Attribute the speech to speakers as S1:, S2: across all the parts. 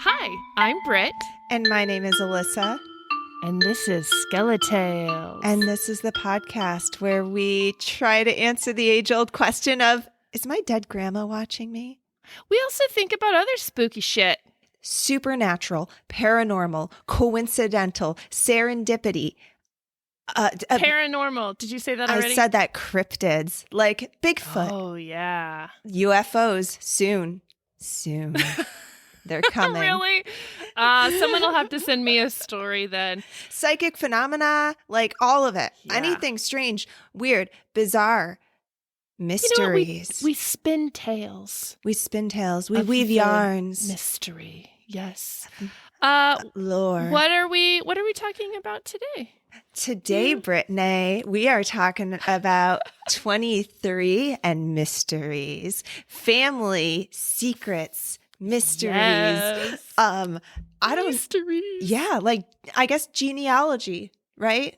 S1: Hi, I'm Britt.
S2: And my name is Alissa.
S1: And this is SkeleTales.
S2: And this is the podcast where we try to answer the age-old question of, is my dead grandma watching me?
S1: We also think about other spooky shit.
S2: Supernatural, paranormal, coincidental, serendipity.
S1: Paranormal. Did you say that already?
S2: I said that. Cryptids, like Bigfoot.
S1: Oh, yeah.
S2: UFOs, soon. They're coming.
S1: Really? Someone will have to send me a story then.
S2: Psychic phenomena, like all of it.
S1: Yeah.
S2: Anything strange, weird, bizarre. Mysteries.
S1: We spin tales.
S2: We spin tales. We weave yarns.
S1: Mystery. Yes.
S2: Lore.
S1: What are we talking about today?
S2: Today, Brittany, we are talking about 23 and mysteries, family secrets, mysteries.
S1: Yes. Mysteries.
S2: Yeah, like I guess genealogy, right?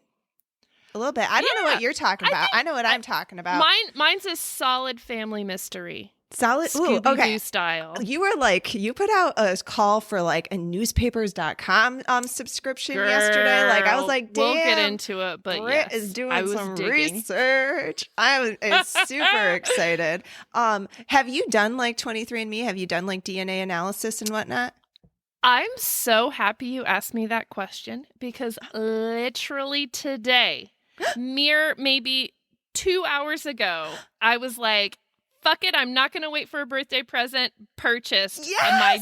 S2: A little bit. I don't know what you're talking about. I know what I'm talking about.
S1: Mine's a solid family mystery.
S2: Solid. Ooh,
S1: Scooby-Doo
S2: okay.
S1: style.
S2: You were like, you put out a call for like a newspapers.com subscription yesterday. Like I was like, damn.
S1: We'll get into it, but
S2: Britt
S1: yes,
S2: is doing some
S1: digging.
S2: research. I was super excited. Have you done like 23andMe? Have you done like DNA analysis and whatnot?
S1: I'm so happy you asked me that question because literally today, mere maybe 2 hours ago, I was like, fuck it, I'm not going to wait for a birthday present. Purchased my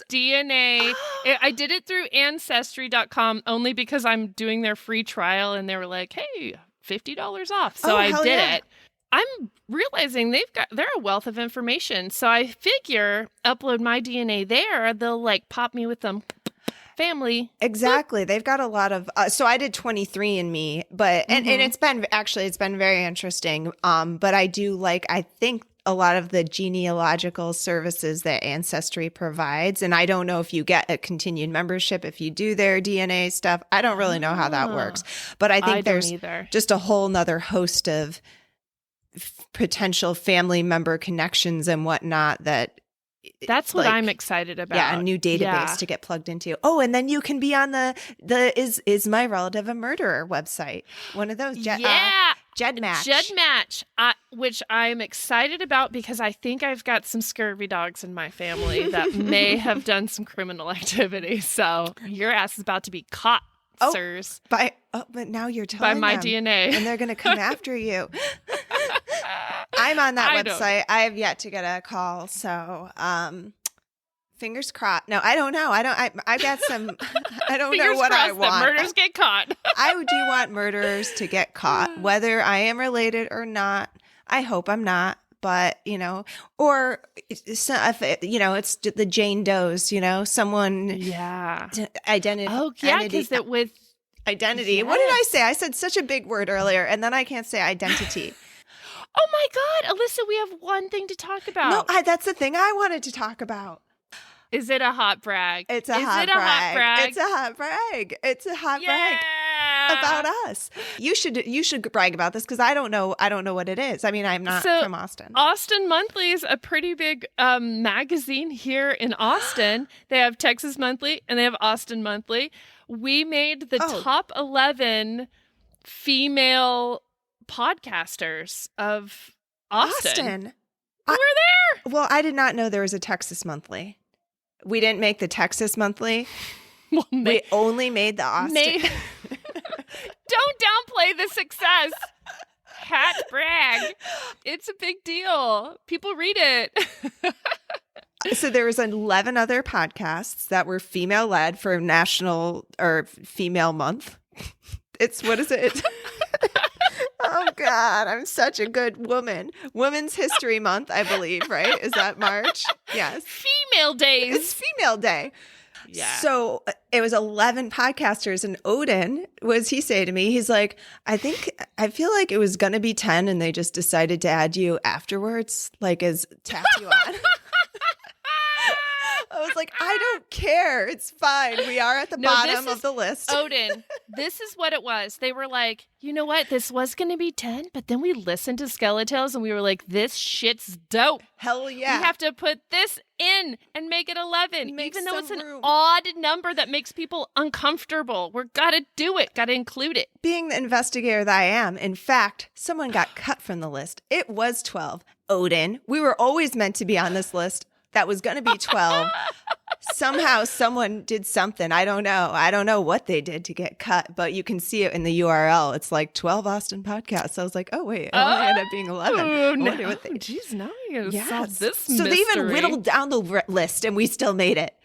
S1: DNA. I did it through Ancestry.com only because I'm doing their free trial and they were like, hey, $50 off. So I did it. I'm realizing they're a wealth of information. So I figure upload my DNA there, they'll like pop me with them. Family.
S2: Exactly. They've got a lot of, so I did 23andMe, but, and it's been very interesting. But I think a lot of the genealogical services that Ancestry provides, and I don't know if you get a continued membership if you do their DNA stuff. I don't really know how that works, but I think there's just a whole nother host of potential family member connections and whatnot that's
S1: what I'm excited about.
S2: Yeah, a new database to get plugged into. Oh, and then you can be on the is my relative a murderer website. One of those.
S1: JedMatch, which I'm excited about because I think I've got some scurvy dogs in my family that may have done some criminal activity. So your ass is about to be caught, sirs.
S2: But now you're telling
S1: by my
S2: them,
S1: DNA,
S2: and they're going to come after you. I'm on that website. I have yet to get a call, so fingers crossed. No, I don't know. I've got some. I don't know what I want.
S1: That murders get caught.
S2: I do want murderers to get caught, whether I am related or not. I hope I'm not, but or if, it's the Jane Does. Someone.
S1: Yeah.
S2: Identity.
S1: Oh yeah, because with
S2: identity.
S1: Yes.
S2: What did I say? I said such a big word earlier, and then I can't say identity.
S1: Oh my God, Alissa, we have one thing to talk about.
S2: No, that's the thing I wanted to talk about.
S1: Is it a hot brag?
S2: It's a hot brag. It's a hot brag. It's a hot brag about us. You should brag about this because I don't know what it is. I mean, I'm not from Austin.
S1: Austin Monthly is a pretty big magazine here in Austin. They have Texas Monthly and they have Austin Monthly. We made the top 11 female podcasters of Austin. We're there.
S2: Well, I did not know there was a Texas Monthly. We didn't make the Texas Monthly. We only made the Austin.
S1: Don't downplay the success. Hat brag. It's a big deal. People read it.
S2: So there was 11 other podcasts that were female led for National or Female Month. What is it? Oh, God, I'm such a good woman. Women's History Month, I believe, right? Is that March? Yes.
S1: Female Days.
S2: It's Female Day.
S1: Yeah.
S2: So it was 11 podcasters, and Odin, he say to me, he's like, I feel like it was going to be 10, and they just decided to add you afterwards, like as tap you on. I was like, I don't care. It's fine. We are at the bottom of the list.
S1: Odin, this is what it was. They were like, you know what? This was going to be 10, but then we listened to SkeleTales and we were like, this shit's dope.
S2: Hell yeah.
S1: We have to put this in and make it 11,
S2: Make
S1: even though it's
S2: some
S1: an
S2: room.
S1: odd number that makes people uncomfortable. We're got to do it. Got to include it.
S2: Being the investigator that I am, in fact, someone got cut from the list. It was 12. Odin. We were always meant to be on this list. That was going to be 12. Somehow someone did something. I don't know. I don't know what they did to get cut, but you can see it in the URL. It's like 12 Austin podcasts. I was like, oh, wait. It only ended up being 11.
S1: Oh,
S2: I
S1: no.
S2: wonder what they...
S1: Jeez, now I got to solve this
S2: So
S1: mystery.
S2: they even whittled down the list and we still made it.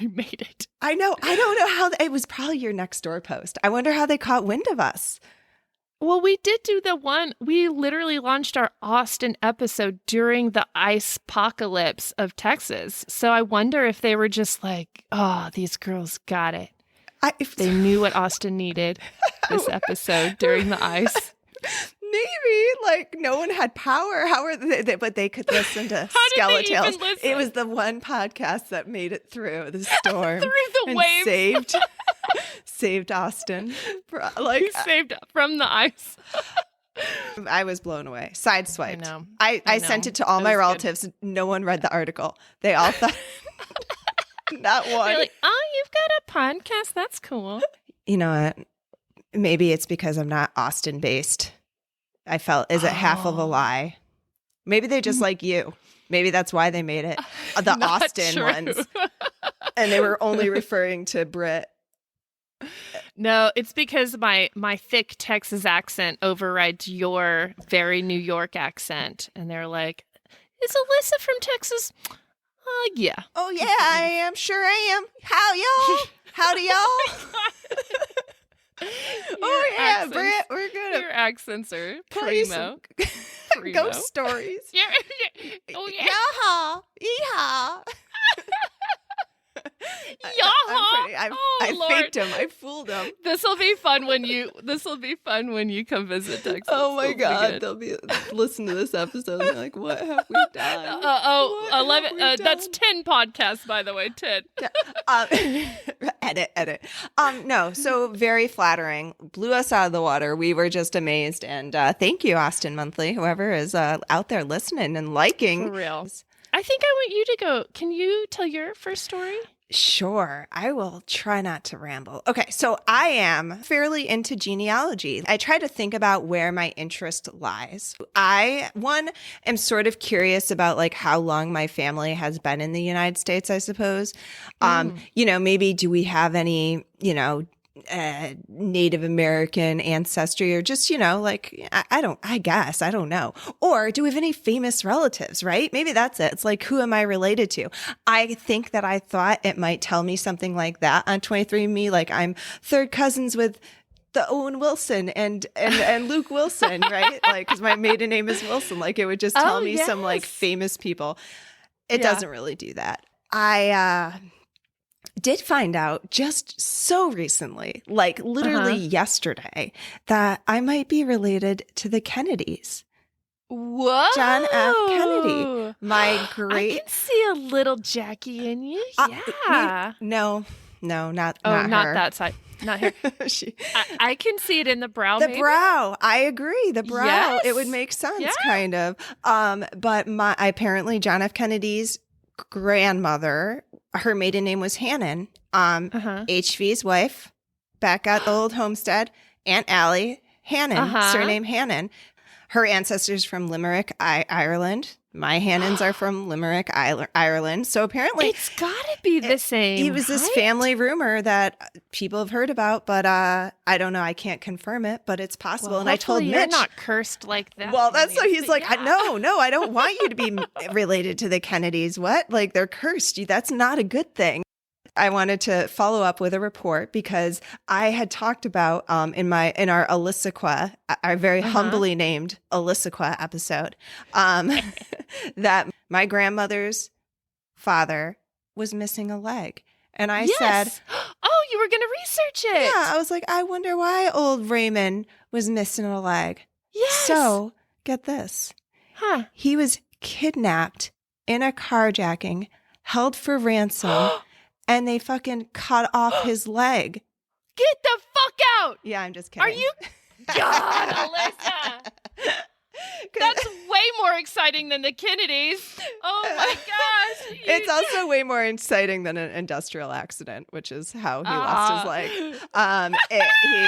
S1: We made it.
S2: I know. I don't know how... It was probably your next door post. I wonder how they caught wind of us.
S1: Well, we did do the one. We literally launched our Austin episode during the ice apocalypse of Texas. So I wonder if they were just like, oh, these girls got it. If they knew what Austin needed this episode during the ice.
S2: Maybe, like, no one had power. How are they? But they could listen to SkeleTales. It was the one podcast that made it through the storm.
S1: Through the waves.
S2: Saved Austin.
S1: Like, saved from the ice.
S2: I was blown away. Sideswiped.
S1: I know.
S2: I sent it to all my relatives. Good. No one read the article. They all thought, not one.
S1: They're like, oh, you've got a podcast? That's cool.
S2: You know what? Maybe it's because I'm not Austin based. I felt, is it half of a lie? Maybe they just like you. Maybe that's why they made it. The Austin ones. And they were only referring to Britt.
S1: No, it's because my thick Texas accent overrides your very New York accent. And they're like, is Alissa from Texas? Yeah.
S2: Oh, yeah, I am. Sure I am. How y'all? Howdy, y'all. Oh, yeah,
S1: accents,
S2: Britt, we're good.
S1: Your accents are primo.
S2: Ghost stories.
S1: Yeah. Oh, yeah.
S2: Yaha. Yeehaw. I faked him. I fooled him.
S1: This will be fun when you come visit Texas.
S2: Oh my God, they'll be listen to this episode and they're like, "What have we done?"
S1: 11. That's 10 podcasts, by the way. 10.
S2: Edit. No, so very flattering. Blew us out of the water. We were just amazed, and thank you, Austin Monthly, whoever is out there listening and liking.
S1: For real. I think I want you to go. Can you tell your first story?
S2: Sure. I will try not to ramble. Okay, so I am fairly into genealogy. I try to think about where my interest lies. One, am sort of curious about like how long my family has been in the United States, I suppose. Maybe do we have any, Native American ancestry or just, I guess, I don't know. Or do we have any famous relatives, right? Maybe that's it. It's like, who am I related to? I think that I thought it might tell me something like that on 23andMe, like I'm third cousins with the Owen Wilson and Luke Wilson, right? Like, because my maiden name is Wilson. Like, it would just tell me some like famous people. It doesn't really do that. I did find out just so recently, like literally yesterday, that I might be related to the Kennedys.
S1: Whoa.
S2: John F. Kennedy. I
S1: can see a little Jackie in you. Yeah.
S2: No, not
S1: her.
S2: Not
S1: that side. Not her. I can see it in the brow.
S2: The brow. I agree. The brow.
S1: Yes.
S2: It would make sense, kind of. But apparently John F. Kennedy's grandmother, her maiden name was Hannon. HV's wife, back at the old homestead, Aunt Allie Hannon, surname Hannon. Her ancestors from Limerick, Ireland. My Hannons are from Limerick, Ireland. So apparently
S1: it's gotta be the same.
S2: It was this family rumor that people have heard about, but I don't know. I can't confirm it, but it's possible.
S1: Well,
S2: and I told Mitch,
S1: you're not cursed like that.
S2: Well, that's so he's like, no, I don't want you to be related to the Kennedys. What? Like, they're cursed. That's not a good thing. I wanted to follow up with a report because I had talked about in our Alissa, our very humbly named Alissa episode, that my grandmother's father was missing a leg. And I said,
S1: oh, you were going to research it.
S2: Yeah, I was like, I wonder why old Raymond was missing a leg.
S1: Yes.
S2: So get this. He was kidnapped in a carjacking, held for ransom, and they fucking cut off his leg.
S1: Get the fuck out.
S2: Yeah, I'm just kidding.
S1: Are you? God, Alyssa. That's way more exciting than the Kennedys. Oh my gosh.
S2: It's also way more exciting than an industrial accident, which is how he lost his leg.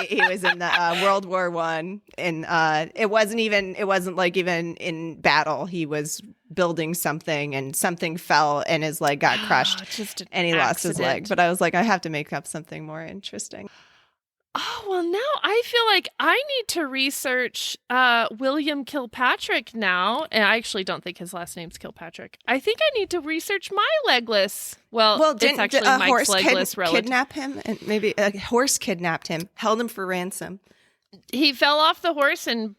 S2: He was in the World War I, and it wasn't like even in battle. He was building something, and something fell, and his leg got crushed, and he lost his leg. But I was like, I have to make up something more interesting.
S1: Oh, well, now I feel like I need to research William Kilpatrick now. And I actually don't think his last name's Kilpatrick. I think I need to research my legless. Well it's actually Mike's
S2: horse
S1: legless relative.
S2: Kidnap him? And maybe a horse kidnapped him, held him for ransom.
S1: He fell off the horse and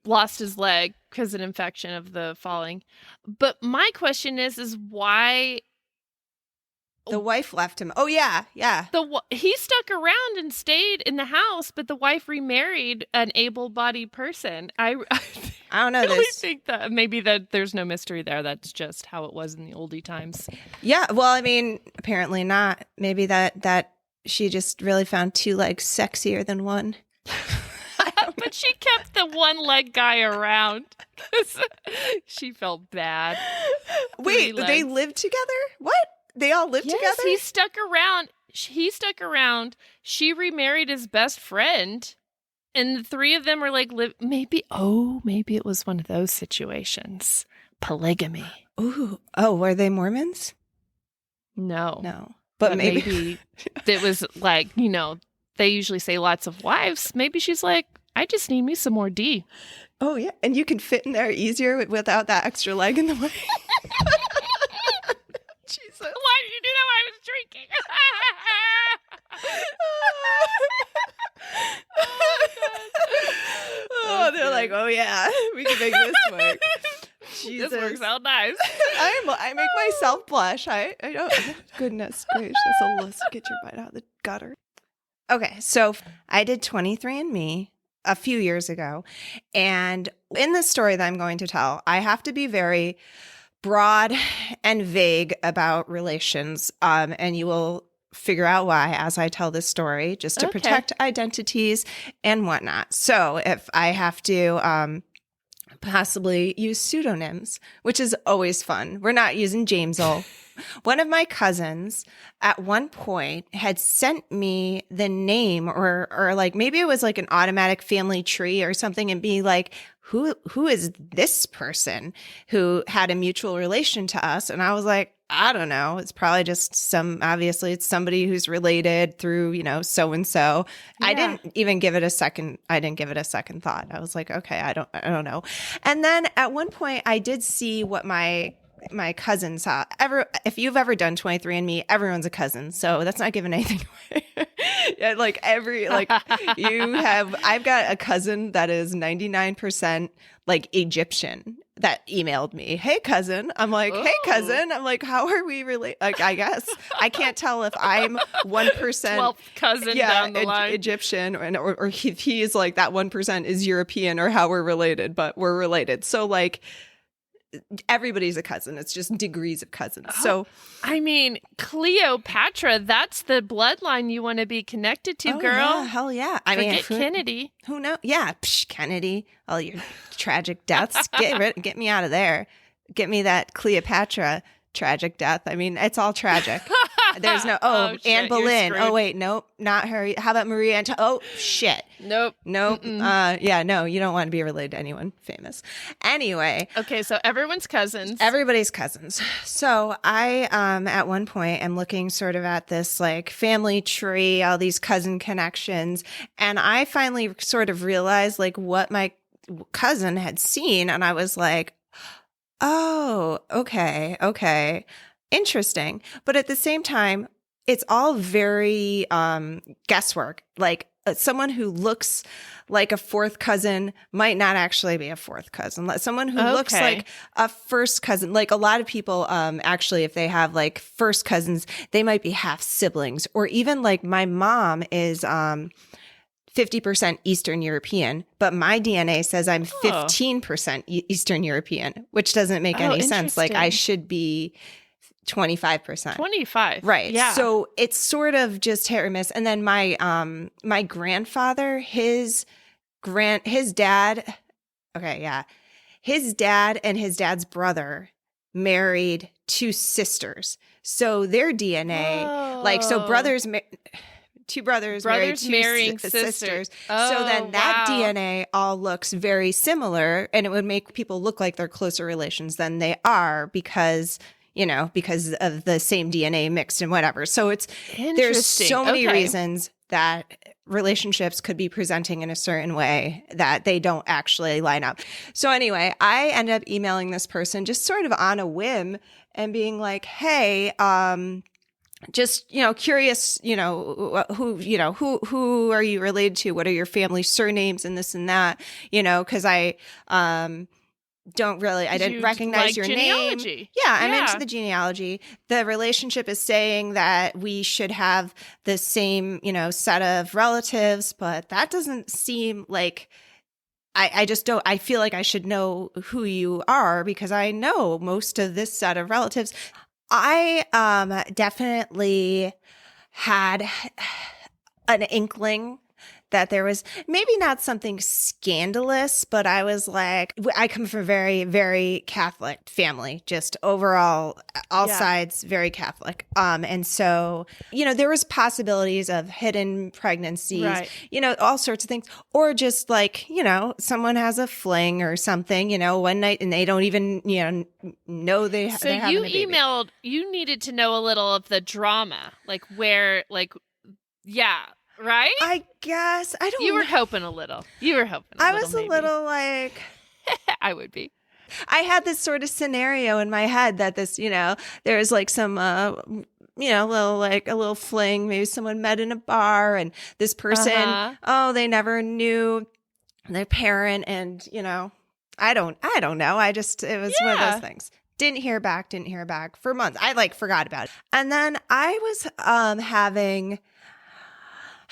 S1: lost his leg because of an infection of the falling. But my question is why...
S2: The wife left him. Oh, yeah.
S1: He stuck around and stayed in the house, but the wife remarried an able-bodied person. I
S2: don't know
S1: really
S2: this.
S1: think that maybe that there's no mystery there. That's just how it was in the oldie times.
S2: Yeah, well, I mean, apparently not. Maybe that she just really found two legs sexier than one.
S1: But she kept the one-leg guy around because she felt bad.
S2: Wait, they lived together? What? They all lived together?
S1: He stuck around. She remarried his best friend. And the three of them were like, maybe it was one of those situations. Polygamy.
S2: Ooh. Oh, were they Mormons?
S1: No.
S2: But maybe
S1: it was like, they usually say lots of wives. Maybe she's like, I just need me some more D.
S2: Oh, yeah. And you can fit in there easier without that extra leg in the way. Jesus.
S1: Why did you do that while I was drinking?
S2: Oh, they're like, oh yeah, we can make this work. Jesus.
S1: This works out nice.
S2: I make myself blush. I don't. Goodness gracious, Alyssa, get your butt out of the gutter. Okay, so I did 23andMe a few years ago, and in this story that I'm going to tell, I have to be very broad and vague about relations, and you will figure out why as I tell this story, just to protect identities and whatnot. So if I have to possibly use pseudonyms, which is always fun. We're not using Jamesel. One of my cousins at one point had sent me the name or like maybe it was like an automatic family tree or something and be like, who is this person who had a mutual relation to us? And I was like, I don't know. It's probably just obviously it's somebody who's related through, so-and-so. Yeah. I didn't give it a second thought. I was like, okay, I don't know. And then at one point I did see what my cousin saw. If you've ever done 23andMe, everyone's a cousin. So that's not giving anything away. Yeah, I've got a cousin that is 99% like Egyptian that emailed me. Hey cousin. I'm like, hey cousin. I'm like, how are we related? Like, I guess I can't tell if I'm 1%.
S1: 12th cousin down the line.
S2: Egyptian or if he is like that 1% is European or how we're related, but we're related. So like, everybody's a cousin. It's just degrees of cousins. So,
S1: I mean, Cleopatra, that's the bloodline you want to be connected to, girl.
S2: Yeah, hell yeah.
S1: Forget Kennedy.
S2: Who knows? Yeah, Kennedy. All your tragic deaths. Get me out of there. Get me that Cleopatra tragic death. I mean, it's all tragic. There's no, Anne Boleyn. Oh, wait, nope, not her. How about Marie Antoinette? Oh, shit.
S1: Nope.
S2: Yeah, no, you don't want to be related to anyone famous. Anyway.
S1: Okay, so everyone's cousins.
S2: Everybody's cousins. So I, at one point, am looking sort of at this like family tree, all these cousin connections. And I finally sort of realized like what my cousin had seen. And I was like, oh, okay. Interesting. But at the same time, it's all very guesswork. Like someone who looks like a fourth cousin might not actually be a fourth cousin. Someone who looks like a first cousin, like a lot of people actually, if they have like first cousins, they might be half siblings. Or even like my mom is 50% Eastern European, but my DNA says I'm 15% Eastern European, which doesn't make any sense. Like I should be 25%.
S1: 25.
S2: Right.
S1: Yeah.
S2: So it's sort of just hit or miss. And then my grandfather, his dad, okay, yeah. His dad and his dad's brother married two sisters. So their DNA, like, so two brothers married two
S1: marrying
S2: sisters.
S1: Oh,
S2: so then that
S1: wow.
S2: DNA all looks very similar, and it would make people look like they're closer relations than they are because of the same DNA mixed and whatever. So there's so many reasons that relationships could be presenting in a certain way that they don't actually line up. So anyway, I ended up emailing this person just sort of on a whim and being like, hey, just, curious, who are you related to? What are your family surnames and this and that, because I didn't recognize your name. Yeah, I'm into the genealogy. The relationship is saying that we should have the same, set of relatives, but that doesn't seem like I just don't. I feel like I should know who you are because I know most of this set of relatives. I definitely had an inkling that there was maybe not something scandalous, but I was like, I come from a very, very Catholic family, just overall, all sides, very Catholic. And so, there was possibilities of hidden pregnancies,
S1: right.
S2: All sorts of things, or just like, someone has a fling or something, one night and they don't even, know they're having a baby.
S1: Emailed, you needed to know a little of the drama, like where, like, yeah. Right?
S2: I guess. I don't know.
S1: You were hoping a little.
S2: I was a little like...
S1: I would be.
S2: I had this sort of scenario in my head that this, there's like some, little, like a little fling. Maybe someone met in a bar and this person, they never knew their parent. And, I don't know. It was one of those things. Didn't hear back for months. I forgot about it. And then I was having...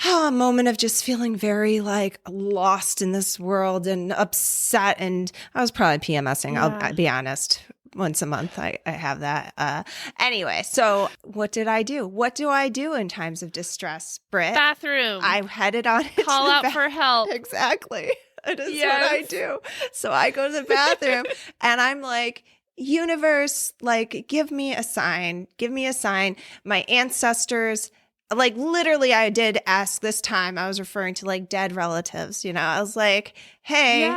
S2: a moment of just feeling very lost in this world and upset. And I was probably PMSing. Yeah. I'll be honest. Once a month, I have that. Anyway, so what did I do? What do I do in times of distress, Britt?
S1: Bathroom.
S2: I headed on it.
S1: Call out for help.
S2: Exactly. It is what I do. So I go to the bathroom and I'm like, universe, give me a sign. Give me a sign. My ancestors... literally, I did ask this time. I was referring to dead relatives. I was like, "Hey,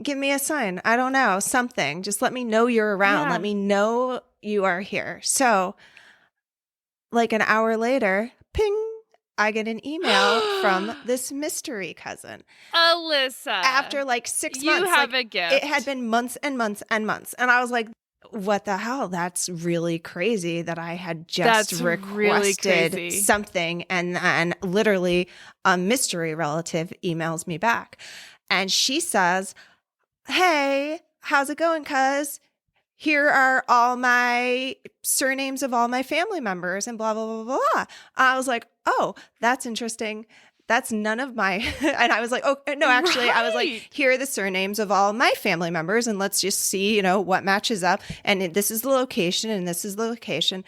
S2: give me a sign. I don't know, something. Just let me know you're around. Yeah. Let me know you are here." So, an hour later, ping! I get an email from this mystery cousin,
S1: Alissa.
S2: After 6 months,
S1: you have a gift.
S2: It had been months and months and months, and I was like, what the hell? That's really crazy that I had just requested something. And then literally a mystery relative emails me back. And she says, "Hey, how's it going, cuz? Here are all my surnames of all my family members and blah, blah, blah, blah, blah." I was like, "Oh, that's interesting. That's none of my," and I was like, "Oh, no, actually," I was like, "Here are the surnames of all my family members, and let's just see, what matches up. And this is the location, and this is the location."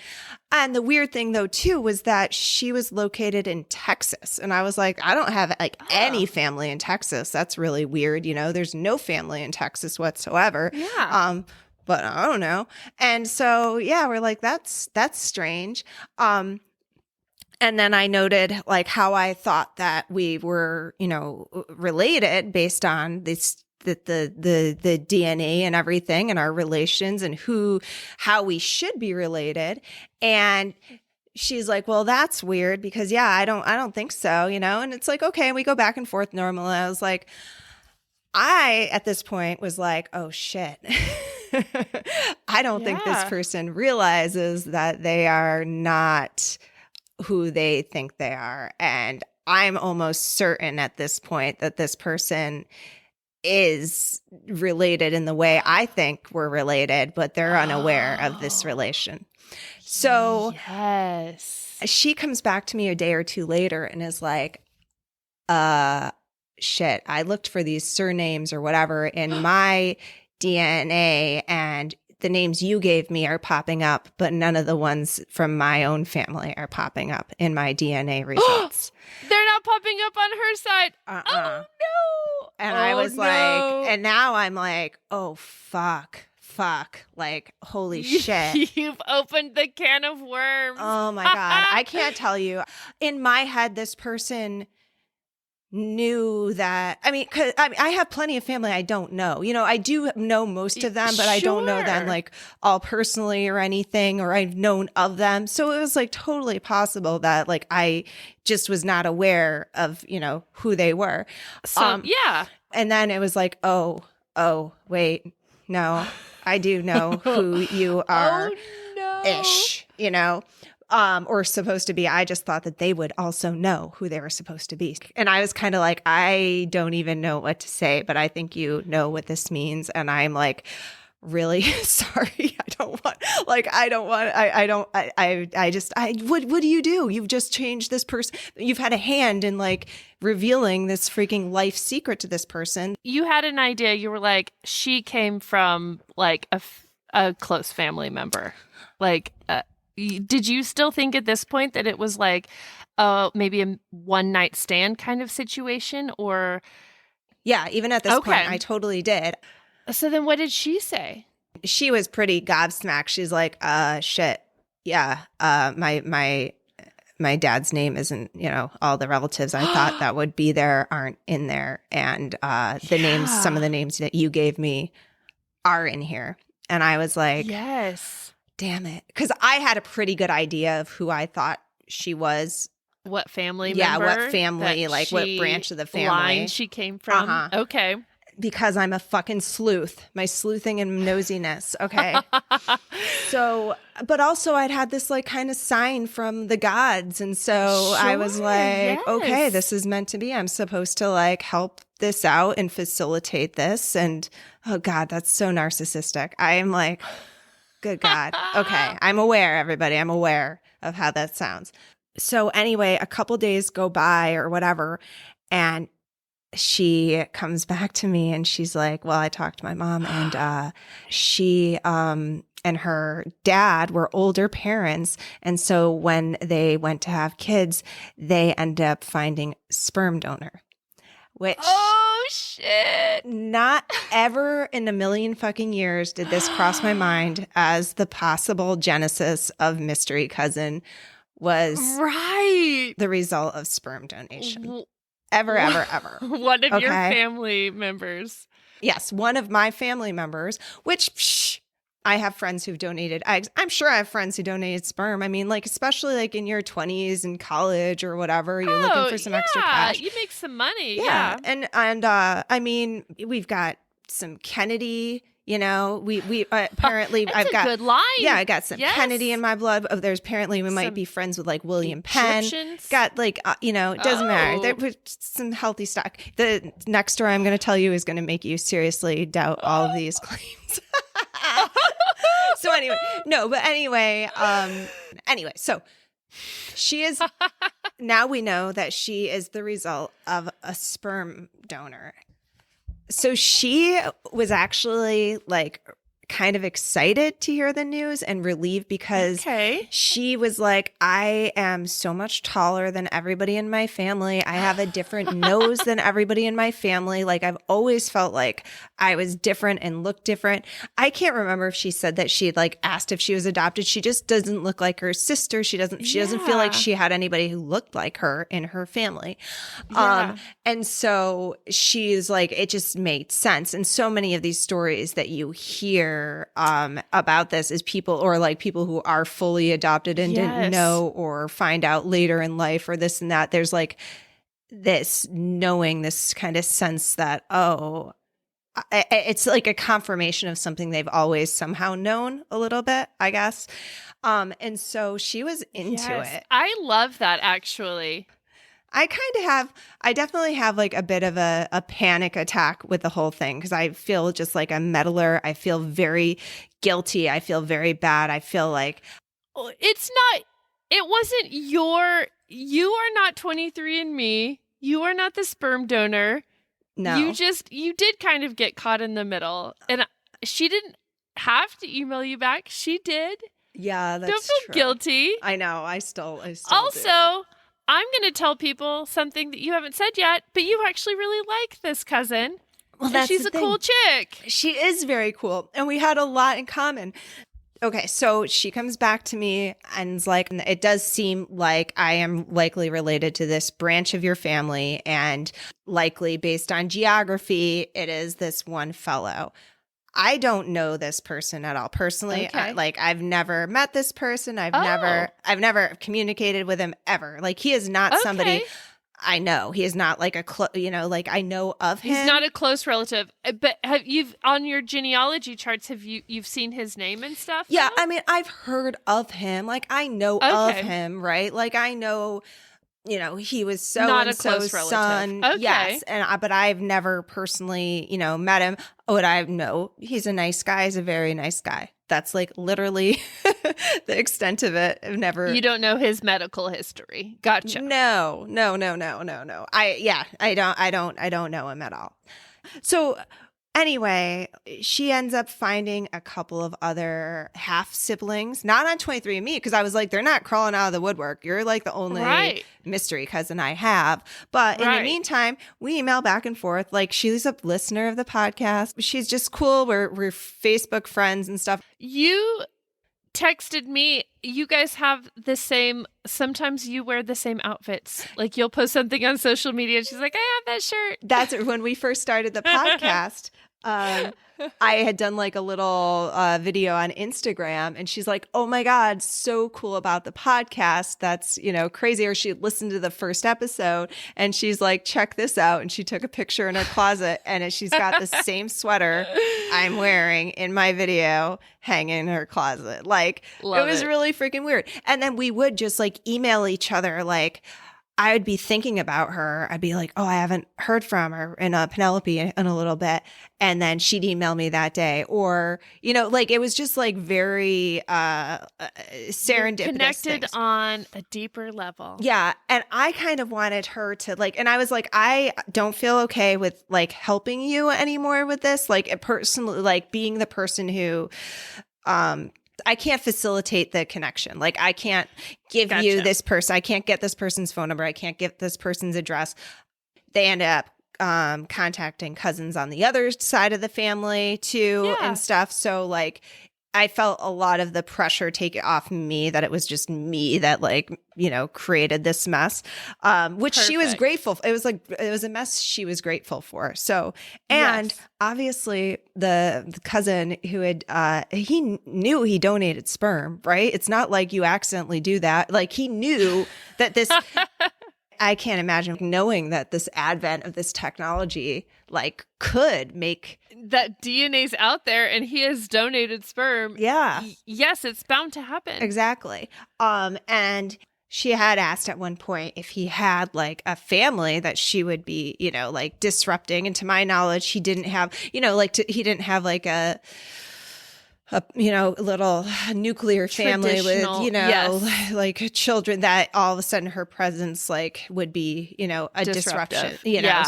S2: And the weird thing, though, too, was that she was located in Texas. And I was like, I don't have any family in Texas. That's really weird. There's no family in Texas whatsoever.
S1: Yeah.
S2: But I don't know. And so, yeah, we're like, that's strange. And then I noted how I thought that we were, related based on this, the DNA and everything and our relations and how we should be related. And she's like, "Well, that's weird because I don't think so, And it's like, okay, we go back and forth normal. And I was like, at this point was like, oh shit. I don't think this person realizes that they are not who they think they are. And I'm almost certain at this point that this person is related in the way I think we're related, but they're unaware of this relation." So she comes back to me a day or two later and is like, shit, I looked for these surnames or whatever in my DNA and the names you gave me are popping up, but none of the ones from my own family are popping up in my DNA results.
S1: They're not popping up on her side. Oh, no.
S2: And I was like, and now I'm like, oh, fuck. Like, holy shit.
S1: You've opened the can of worms.
S2: Oh, my God. I can't tell you. In my head, this person knew that. I mean, cause I have plenty of family I don't know. You know, I do know most of them, but I don't know them like all personally or anything, or I've known of them. So it was like totally possible that like I just was not aware of, you know, who they were.
S1: So, yeah.
S2: And then it was like, oh, wait, no, I do know who you are ish, you know. Or supposed to be. I just thought that they would also know who they were supposed to be. And I was kind of like, I don't even know what to say, but I think you know what this means. And I'm like, really sorry. What do you do? You've just changed this person. You've had a hand in like revealing this freaking life secret to this person.
S1: You had an idea. You were like, she came from like a close family member. Like, did you still think at this point that it was like maybe a one night stand kind of situation, or?
S2: Yeah, even at this point, I totally did.
S1: So then what did she say?
S2: She was pretty gobsmacked. She's like, shit. Yeah. My dad's name isn't, you know, all the relatives I thought that would be there aren't in there. And some of the names that you gave me are in here. And I was like,
S1: yes.
S2: Damn it. Because I had a pretty good idea of who I thought she was.
S1: What family member?
S2: Yeah, what family, like what branch of the family.
S1: Line she came from. Okay.
S2: Because I'm a fucking sleuth. My sleuthing and nosiness. Okay. So, but also I'd had this like kind of sign from the gods. And so I was like, okay, this is meant to be. I'm supposed to like help this out and facilitate this. And oh God, that's so narcissistic. I am like... Good God. Okay. I'm aware, everybody. I'm aware of how that sounds. So anyway, a couple days go by or whatever, and she comes back to me and she's like, well, I talked to my mom, and she and her dad were older parents. And so when they went to have kids, they ended up finding sperm donor. Which,
S1: oh shit,
S2: not ever in a million fucking years did this cross my mind as the possible genesis of Mystery Cousin was the result of sperm donation. Ever.
S1: One of your family members.
S2: Yes, one of my family members, which I have friends who've donated eggs. I'm sure I have friends who donated sperm. I mean, like, especially like in your 20s in college or whatever, you're looking for some extra cash.
S1: You make some money.
S2: Yeah. And I mean, we've got some Kennedy, you know, we apparently
S1: That's
S2: I've got
S1: good line.
S2: Yeah, I got some Kennedy in my blood. Oh, there's apparently we might be friends with like William Penn. Got like, you know, it doesn't matter. There was some healthy stock. The next story I'm going to tell you is going to make you seriously doubt all of these claims. So anyway, so she is, now we know that she is the result of a sperm donor. So she was actually like kind of excited to hear the news and relieved because she was like, I am so much taller than everybody in my family. I have a different nose than everybody in my family. Like I've always felt like I was different and looked different. I can't remember if she said that she had like asked if she was adopted. She just doesn't look like her sister. She doesn't feel like she had anybody who looked like her in her family. And so she's like, it just made sense. And so many of these stories that you hear about this is people who are fully adopted and didn't know or find out later in life or this and that. There's like this knowing, this kind of sense that, it's like a confirmation of something they've always somehow known a little bit, I guess. And so she was into it.
S1: I love that, actually.
S2: I definitely have like a bit of a panic attack with the whole thing because I feel just like a meddler. I feel very guilty. I feel very bad. I feel like
S1: it wasn't you are not 23andMe. You are not the sperm donor.
S2: No.
S1: You did kind of get caught in the middle. And she didn't, have to email you back. She did.
S2: Yeah, that's
S1: Don't feel
S2: true.
S1: guilty.
S2: I know. I still
S1: Also,
S2: do.
S1: I'm going to tell people something that you haven't said yet, but you actually really like this cousin.
S2: Well,
S1: and
S2: that's
S1: she's
S2: the
S1: a
S2: thing.
S1: cool chick.
S2: She is very cool, and we had a lot in common. Okay, so she comes back to me and is like, it does seem like I am likely related to this branch of your family, and likely based on geography, it is this one fellow. I don't know this person at all personally.
S1: Okay.
S2: I've never met this person. I've never communicated with him ever. Like, he is not somebody I know. He is not like I know of him.
S1: He's not a close relative. But you've on your genealogy charts, you've seen his name and stuff?
S2: Yeah,
S1: now?
S2: I mean, I've heard of him. Like, I know of him, right? Like, I know, he was so
S1: not
S2: and
S1: a close
S2: so's
S1: relative.
S2: son.
S1: Okay.
S2: Yes, but I've never personally, met him. What I know, he's a nice guy. He's a very nice guy. That's like literally the extent of it. I've never.
S1: You don't know his medical history. Gotcha.
S2: No. I don't know him at all. So anyway, she ends up finding a couple of other half siblings, not on 23andMe, because I was like, they're not crawling out of the woodwork. You're like the only mystery cousin I have. But in the meantime, we email back and forth. Like, she's a listener of the podcast. She's just cool. We're Facebook friends and stuff.
S1: You texted me, you guys have the same, sometimes you wear the same outfits. Like, you'll post something on social media and she's like, I have that shirt.
S2: That's when we first started the podcast. I had done like a little video on Instagram, and she's like, oh my God, so cool about the podcast. That's, crazy. Or she listened to the first episode and she's like, check this out. And she took a picture in her closet, and she's got the same sweater I'm wearing in my video hanging in her closet. Like, it was really freaking weird. And then we would just like email each other, like, I would be thinking about her. I'd be like, oh, I haven't heard from her in Penelope in a little bit. And then she'd email me that day. Or, it was just like very serendipitous. You're
S1: connected
S2: things.
S1: On a deeper level.
S2: Yeah. And I kind of wanted her to and I was like, I don't feel okay with like helping you anymore with this. Like, personally, like being the person who, I can't facilitate the connection. Like, I can't give you this person. I can't get this person's phone number. I can't get this person's address. They end up contacting cousins on the other side of the family too and stuff. So like, I felt a lot of the pressure take it off me, that it was just me that created this mess, which she was grateful. It was a mess she was grateful for. So, and obviously the cousin who had, he knew he donated sperm, right? It's not like you accidentally do that. Like, he knew that this, I can't imagine knowing that this advent of this technology could make
S1: that DNA's out there and he has donated sperm.
S2: Yeah.
S1: Yes, it's bound to happen.
S2: Exactly. And she had asked at one point if he had like a family that she would be, disrupting. And to my knowledge, he didn't have, he didn't have like a little nuclear family with, like children that all of a sudden her presence would be, a disruption,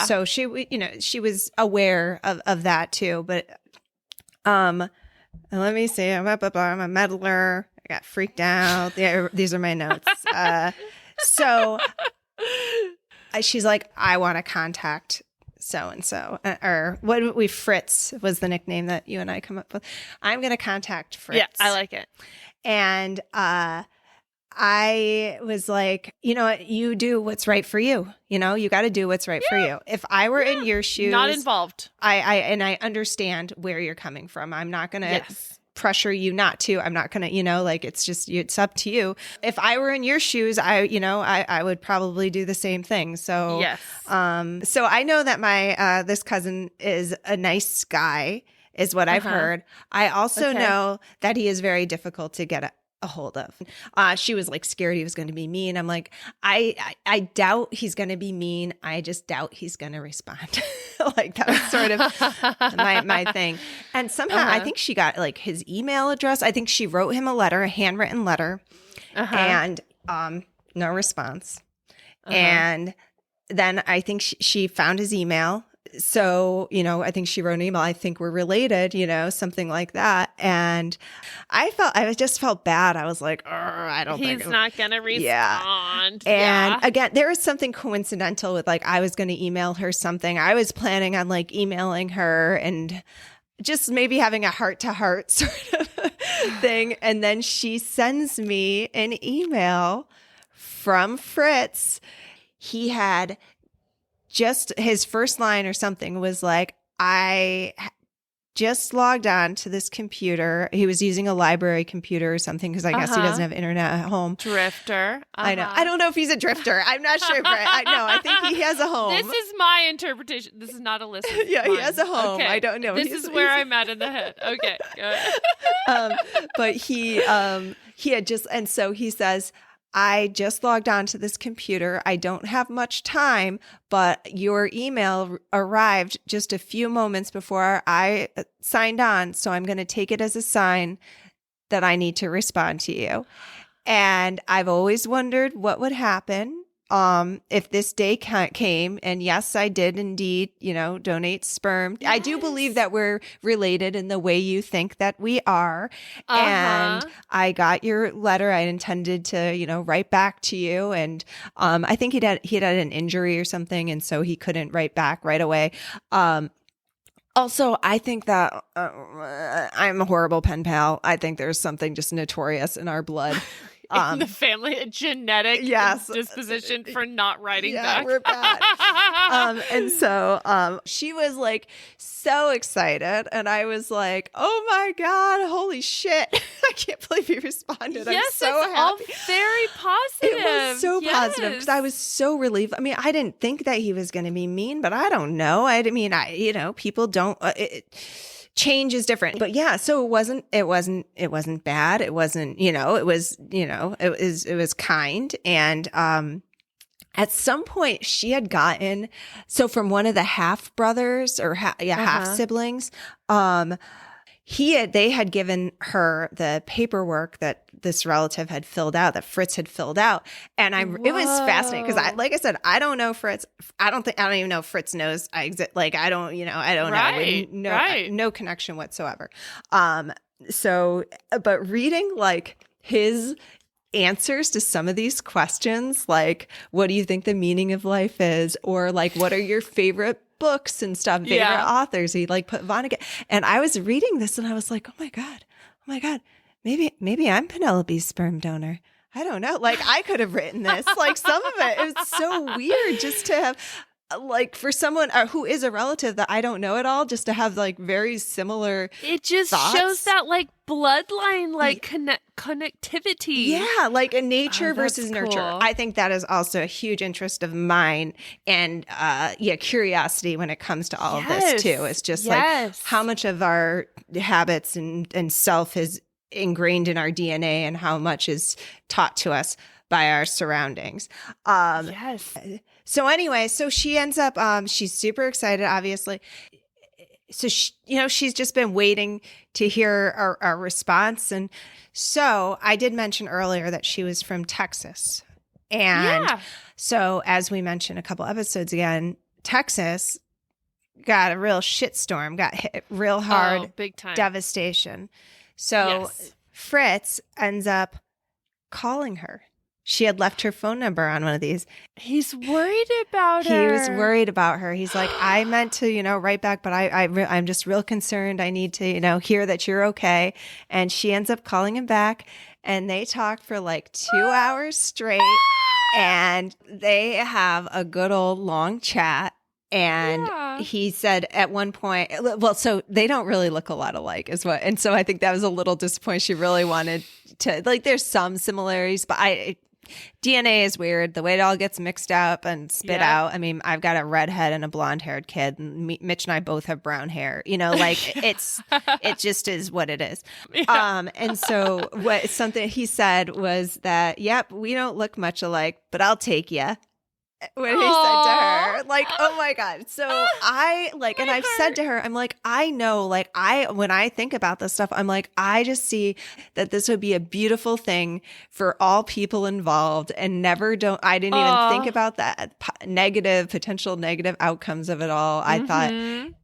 S2: So she was aware of that too. But, let me see. I'm a meddler. I got freaked out. These are my notes. So she's like, I want to contact so-and-so, or what we Fritz was the nickname that you and I come up with. I'm going to contact Fritz.
S1: Yeah, I like it.
S2: And I was like, you know what? You do what's right for you. You got to do what's right for you. If I were in your shoes,
S1: not involved.
S2: I understand where you're coming from. I'm not going to pressure you not to. I'm not going to, it's up to you. If I were in your shoes, I would probably do the same thing. So, so I know that my, this cousin is a nice guy is what I've heard. I also know that he is very difficult to get a hold of. She was like scared he was going to be mean. I'm like, I doubt he's going to be mean. I just doubt he's going to respond. Like, that was sort of my thing. And somehow I think she got like his email address. I think she wrote him a letter, a handwritten letter, and no response. And then I think she found his email so, I think she wrote an email, I think we're related, something like that. And I just felt bad. I was like, I don't think
S1: he's not going to respond.
S2: And again, there was something coincidental with I was going to email her something. I was planning on emailing her and just maybe having a heart-to-heart sort of thing. And then she sends me an email from Fritz. He had just his first line or something was like, I just logged on to this computer. He was using a library computer or something because I guess he doesn't have internet at home.
S1: Drifter.
S2: I know. I don't know if he's a drifter. I'm not sure. But I think he has a home.
S1: This is my interpretation. This is not Alyssa's.
S2: Yeah, he has a home. Okay. I don't know.
S1: This is where I'm at in the head. Okay. Go ahead.
S2: But he had just, and so he says, I just logged onto this computer. I don't have much time, but your email arrived just a few moments before I signed on. So I'm going to take it as a sign that I need to respond to you. And I've always wondered what would happen if this day came. And yes, I did indeed, donate sperm. Yes. I do believe that we're related in the way you think that we are. And I got your letter. I intended to, write back to you. And I think he had an injury or something. And so he couldn't write back right away. Also, I think that I'm a horrible pen pal. I think there's something just notorious in our blood.
S1: In the family, a genetic disposition for not writing back.
S2: We're bad. And so she was so excited. And I was like, oh my God, holy shit. I can't believe you responded.
S1: Yes,
S2: I'm so
S1: it's
S2: happy.
S1: all very positive.
S2: It was so positive because I was so relieved. I mean, I didn't think that he was going to be mean, but I don't know. People don't. Change is different, but yeah. So it wasn't bad. It wasn't, it was kind. And, at some point she had gotten, so from one of the half brothers or half siblings, they had given her the paperwork that this relative had filled out, that Fritz had filled out. And it was fascinating because like I said, I don't know Fritz. I don't even know if Fritz knows I exist. I don't know. No connection whatsoever. But reading his answers to some of these questions, what do you think the meaning of life is? Or what are your favorite books and stuff, favorite authors? He put Vonnegut. And I was reading this and I was like, oh my God, maybe I'm Penelope's sperm donor. I don't know. I could have written this. Some of it was so weird just to have for someone who is a relative that I don't know at all, just to have very similar
S1: it just
S2: thoughts.
S1: Shows that bloodline connectivity.
S2: Yeah, a nature versus
S1: cool.
S2: nurture. I think that is also a huge interest of mine, and curiosity when it comes to all of this too. It's just how much of our habits and self is ingrained in our DNA and how much is taught to us by our surroundings. So anyway, so she ends up, she's super excited, obviously. So, she's just been waiting to hear our response. And so I did mention earlier that she was from Texas. And so as we mentioned a couple episodes again, Texas got a real shitstorm, got hit real hard,
S1: big time
S2: devastation. So Fritz ends up calling her. She had left her phone number on one of these.
S1: He's worried about her.
S2: He was worried about her. He's like, I meant to, write back, but I'm just real concerned. I need to, hear that you're okay. And she ends up calling him back, and they talk for 2 hours straight, and they have a good old long chat. And he said at one point, so they don't really look a lot alike and so I think that was a little disappointing. She really wanted to, there's some similarities, but DNA is weird. The way it all gets mixed up and spit out. I mean, I've got a redhead and a blonde-haired kid, and Mitch and I both have brown hair. It just is what it is. Yeah. And so something he said was that, yep, we don't look much alike, but I'll take you. when he said to her, like, oh my God. So I like, and I've said to her, I'm like, I know, like when I think about this stuff, I'm like, I just see that this would be a beautiful thing for all people involved and I didn't even think about that potential negative outcomes of it all. I thought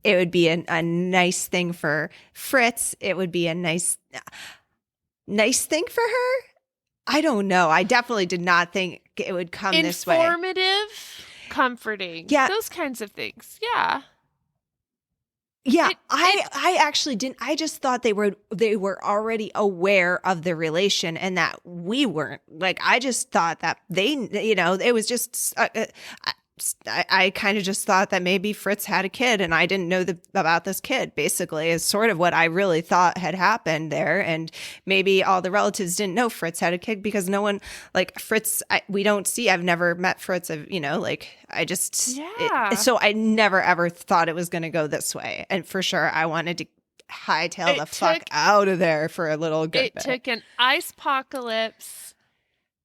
S2: it would be a nice thing for Fritz. It would be a nice thing for her. I don't know. I definitely did not think it would come this way.
S1: Informative, comforting.
S2: Yeah.
S1: Those kinds of things. Yeah.
S2: Yeah. I actually didn't. I just thought they were already aware of the relation and that we weren't. Like, I just thought that it was just, I kind of just thought that maybe Fritz had a kid and I didn't know about this kid, basically, is sort of what I really thought had happened there. And maybe all the relatives didn't know Fritz had a kid because no one, like Fritz, we don't see, I've never met Fritz, so I never ever thought it was going to go this way. And for sure, I wanted to hightail the fuck out of there for a little good bit.
S1: It took an ice apocalypse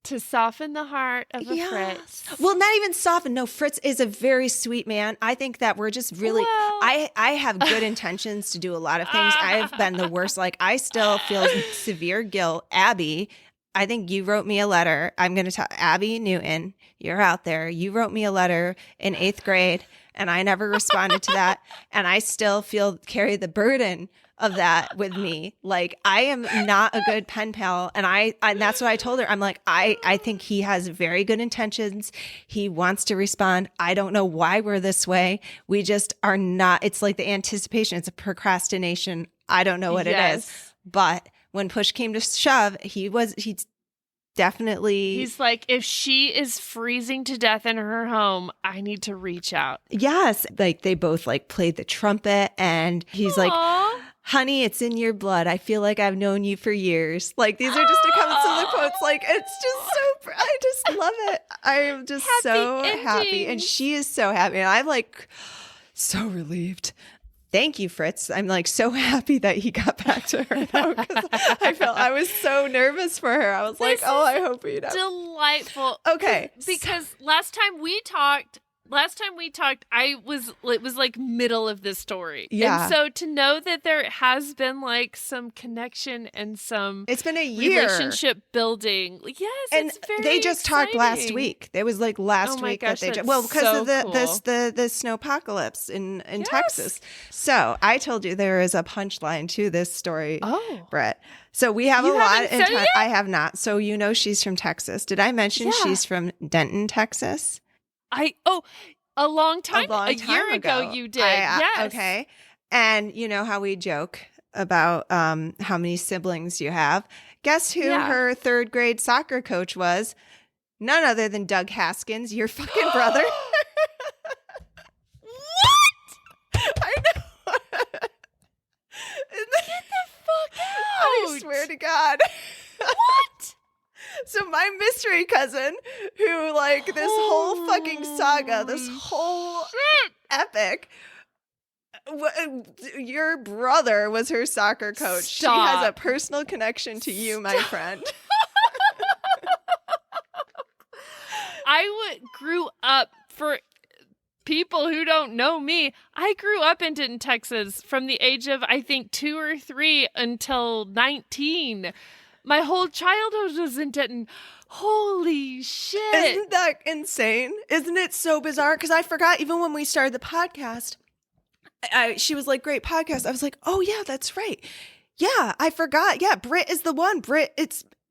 S1: to soften the heart of a Fritz.
S2: Well, not even soften. No, Fritz is a very sweet man. I think that we're just really, I have good intentions to do a lot of things. I've been the worst. Like, I still feel severe guilt. Abby, I think you wrote me a letter. I'm going to tell Abby Newton, you're out there. You wrote me a letter in 8th grade and I never responded to that. And I still carry the burden of that with me. Like, I am not a good pen pal. And that's what I told her. I'm like, I think he has very good intentions. He wants to respond. I don't know why we're this way. We just are not. It's like the anticipation. It's a procrastination. I don't know what it is. But when push came to shove, he's definitely.
S1: He's like, if she is freezing to death in her home, I need to reach out.
S2: Yes. Like, they both like played the trumpet and he's like, honey, it's in your blood. I feel like I've known you for years. Like, these are just a couple of the quotes. Like, it's just so, I just love it. I am just so happy. And she is so happy. And I'm like so relieved. Thank you, Fritz. I'm like so happy that he got back to her though, because I was so nervous for her. I was like, oh, I hope he does.
S1: Delightful.
S2: Okay.
S1: Because last time we talked, it was like middle of this story.
S2: Yeah.
S1: And so to know that there has been like some connection and
S2: it's been a year
S1: relationship building. Yes.
S2: And
S1: it's very
S2: they just
S1: exciting.
S2: talked last week. It was like last week
S1: gosh,
S2: that they
S1: because
S2: of the snowpocalypse in Texas. So I told you there is a punchline to this story, Britt. So we have a lot in time. I have not. So she's from Texas. Did I mention she's from Denton, Texas?
S1: A long time year ago you did. Yes.
S2: Okay. And you know how we joke about how many siblings you have. Guess who her 3rd grade soccer coach was? None other than Doug Haskins, your fucking brother.
S1: What?
S2: I know.
S1: Get the fuck out.
S2: I swear to God.
S1: What?
S2: So my mystery cousin, who like this whole fucking saga, this whole epic, your brother was her soccer coach.
S1: Stop.
S2: She has a personal connection to you, my friend.
S1: I grew up, for people who don't know me, I grew up in Denton, Texas from the age of, I think, 2 or 3 until 19. My whole childhood was in Denton. Holy shit.
S2: Isn't that insane? Isn't it so bizarre? Because I forgot, even when we started the podcast, she was like, great podcast. I was like, oh yeah, that's right. Yeah, I forgot. Yeah, Britt is the one.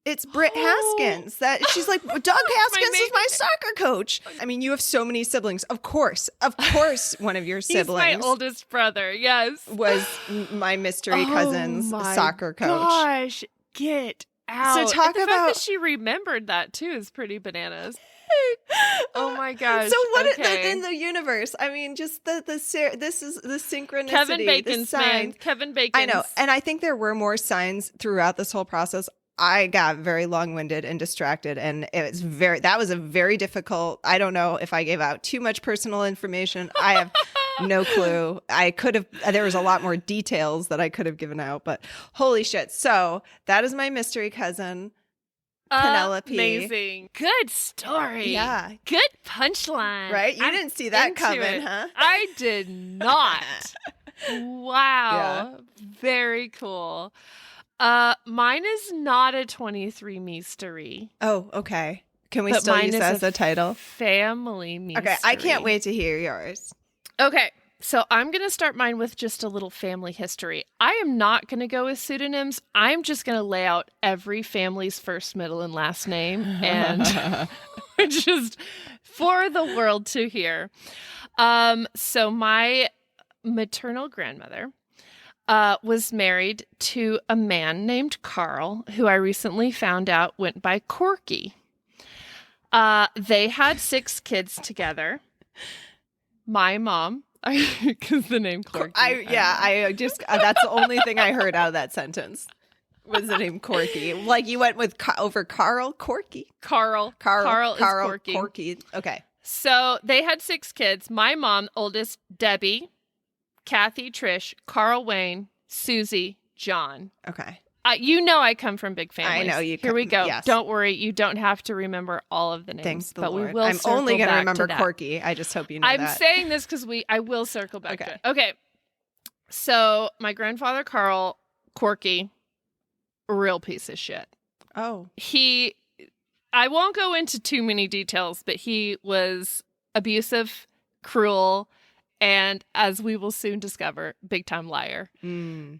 S2: It's Britt Haskins. That she's like, Doug Haskins is my soccer coach. I mean, you have so many siblings. Of course, one of your siblings.
S1: He's my oldest brother. Yes,
S2: was my mystery cousin's soccer coach.
S1: Gosh, get out!
S2: So talk
S1: the
S2: about
S1: fact that she remembered that too is pretty bananas. Oh my gosh!
S2: So what in the universe? I mean, just this is the synchronicity.
S1: Kevin Bacon's
S2: the
S1: man. Kevin Bacon.
S2: I know, and I think there were more signs throughout this whole process. I got very long-winded and distracted, and that was a very difficult. I don't know if I gave out too much personal information. I have no clue. There was a lot more details that I could have given out, but holy shit. So that is my mystery cousin. Penelope.
S1: Amazing. Good story.
S2: Yeah.
S1: Good punchline.
S2: Right? You
S1: I'm
S2: didn't see that
S1: into
S2: coming,
S1: it.
S2: huh?
S1: I did not. Wow. Very cool. Mine is not a 23andMystery.
S2: Oh, okay. Can we
S1: But
S2: still
S1: mine
S2: use
S1: is
S2: that as a title?
S1: Family mystery.
S2: Okay, I can't wait to hear yours.
S1: Okay, so I'm going to start mine with just a little family history. I am not going to go with pseudonyms. I'm just going to lay out every family's first, middle, and last name, and just for the world to hear. So my maternal grandmother was married to a man named Carl, who I recently found out went by Corky. They had 6 kids together. My mom, because the name Corky.
S2: I just that's the only thing I heard out of that sentence was the name Corky. Like you went with over Carl, Corky.
S1: Carl is Corky.
S2: Corky. Okay.
S1: So they had 6 kids. My mom, oldest, Debbie, Kathy, Trish, Carl, Wayne, Susie, John.
S2: Okay.
S1: You know I come from big families.
S2: I know you.
S1: Here we go.
S2: Yes.
S1: Don't worry. You don't have to remember all of the names.
S2: Thanks the
S1: but
S2: Lord.
S1: we will.
S2: I'm only
S1: going to
S2: remember Corky. I just hope you know that.
S1: I'm saying this because I will circle back
S2: Okay.
S1: to it. Okay. So my grandfather, Carl, Corky, real piece of shit.
S2: Oh.
S1: I won't go into too many details, but he was abusive, cruel, and as we will soon discover, big time liar.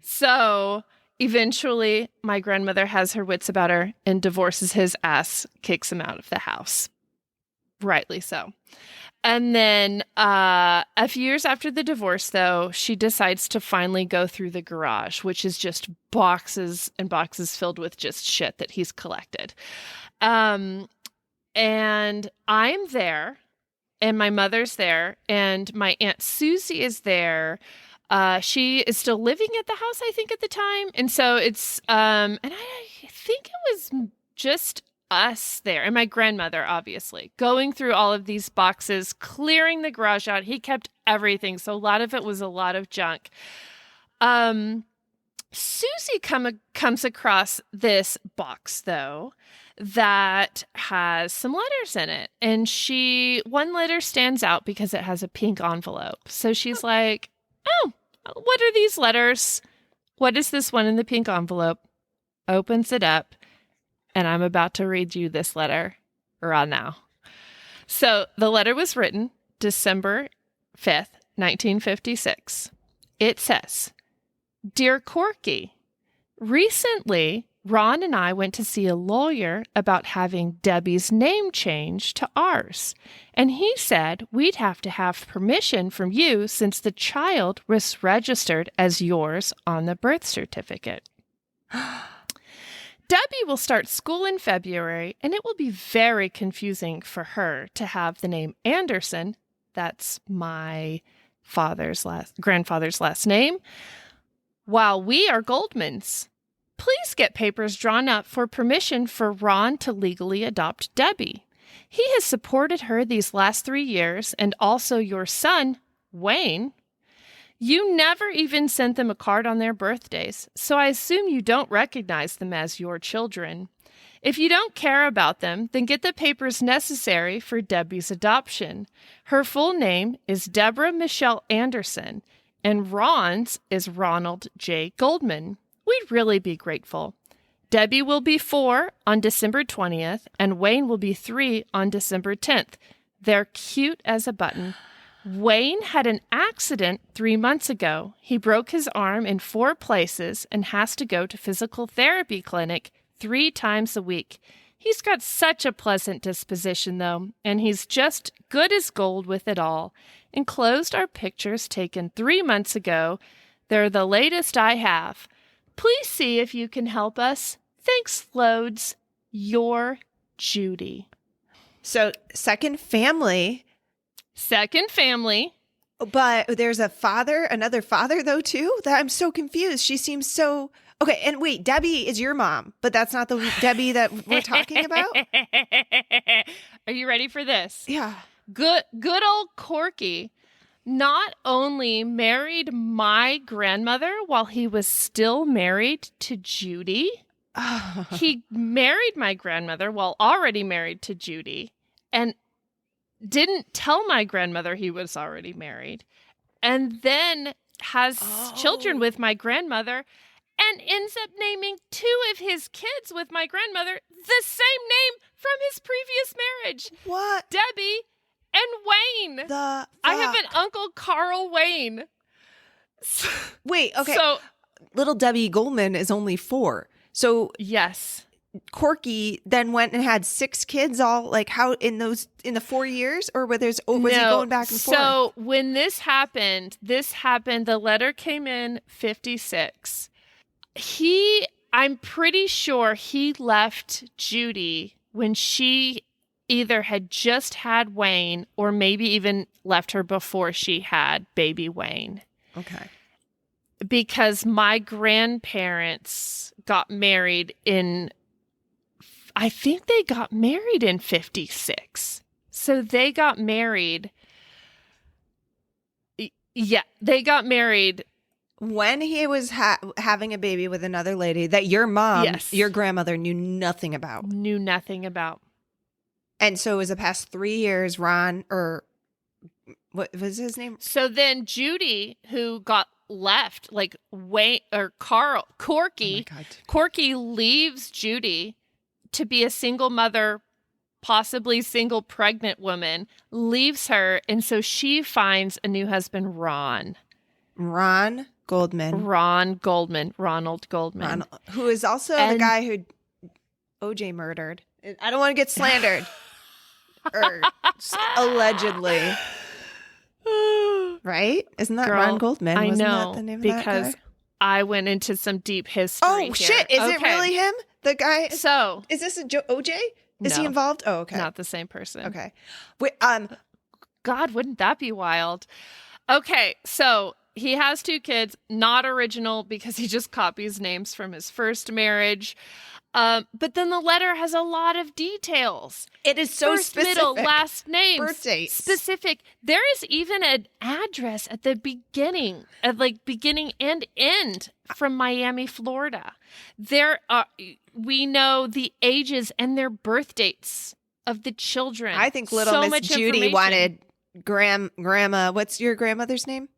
S1: So eventually my grandmother has her wits about her and divorces his ass, kicks him out of the house. Rightly so. And then a few years after the divorce, though, she decides to finally go through the garage, which is just boxes and boxes filled with just shit that he's collected. And I'm there, and my mother's there, and my Aunt Susie is there. She is still living at the house, I think, at the time. And so it's, and I think it was just us there, and my grandmother, obviously, going through all of these boxes, clearing the garage out. He kept everything, so a lot of it was a lot of junk. Susie comes across this box, though, that has some letters in it, and one letter stands out because it has a pink envelope. So she's like, "Oh, what are these letters? What is this one in the pink envelope?" Opens it up. And I'm about to read you this letter right now. So the letter was written December 5th, 1956. It says, "Dear Corky, recently Ron and I went to see a lawyer about having Debbie's name changed to ours. And he said we'd have to have permission from you since the child was registered as yours on the birth certificate. Debbie will start school in February, and it will be very confusing for her to have the name Anderson, that's my grandfather's last name, while we are Goldmans. Please get papers drawn up for permission for Ron to legally adopt Debbie. He has supported her these last 3 years, and also your son, Wayne. You never even sent them a card on their birthdays, so I assume you don't recognize them as your children. If you don't care about them, then get the papers necessary for Debbie's adoption. Her full name is Deborah Michelle Anderson, and Ron's is Ronald J. Goldman. We'd really be grateful. Debbie will be 4 on December 20th, and Wayne will be 3 on December 10th. They're cute as a button. Wayne had an accident 3 months ago. He broke his arm in 4 places and has to go to physical therapy clinic 3 times a week. He's got such a pleasant disposition, though, and he's just good as gold with it all. Enclosed are pictures taken 3 months ago. They're the latest I have. Please see if you can help us. Thanks loads. Your Judy."
S2: So second family.
S1: Second family.
S2: But there's another father though too? That I'm so confused. She seems so okay. And wait, Debbie is your mom, but that's not the Debbie that we're talking about.
S1: Are you ready for this?
S2: Yeah.
S1: Good old Corky not only married my grandmother while he was still married to Judy, He married my grandmother while already married to Judy and didn't tell my grandmother he was already married, and then has children with my grandmother and ends up naming 2 of his kids with my grandmother the same name from his previous marriage.
S2: What?
S1: Debbie and Wayne.
S2: The
S1: I have
S2: fuck?
S1: an Uncle Carl Wayne.
S2: Wait, okay.
S1: So,
S2: little Debbie Goldman is only 4. So
S1: yes.
S2: Corky then went and had 6 kids all like how in the 4 years, or was he going back and forth?
S1: So when this happened, the letter came in 56. I'm pretty sure he left Judy when she either had just had Wayne or maybe even left her before she had baby Wayne.
S2: Okay.
S1: Because my grandparents got married I think they got married in 56. So they got married. Yeah, they got married
S2: when he was having a baby with another lady that your mom, your grandmother knew nothing about. And so it was the past 3 years, Ron, or what was his name?
S1: So then Judy, who got left, like Wayne or Corky,
S2: Oh my God.
S1: Corky leaves Judy to be a single mother, possibly single pregnant woman, leaves her. And so she finds a new husband, Ronald Goldman,
S2: who is also the guy who OJ murdered. I don't want to get slandered. Or allegedly. Right? Isn't that Ron Goldman?
S1: I
S2: Wasn't
S1: know,
S2: that the name of
S1: because
S2: that guy?
S1: I went into some deep history.
S2: Oh, shit. Is it really him? The guy?
S1: So.
S2: Is this OJ? Is he involved? Oh, okay.
S1: Not the same person.
S2: Okay. Wait,
S1: God, wouldn't that be wild? Okay, so he has 2 kids, not original because he just copies names from his first marriage. But then the letter has a lot of details.
S2: It is so
S1: First,
S2: specific.
S1: middle, last names.
S2: Birth dates.
S1: Specific. There is even an address at the beginning, beginning and end from Miami, Florida. We know the ages and their birth dates of the children.
S2: I think little Miss Judy wanted grandma. What's your grandmother's name?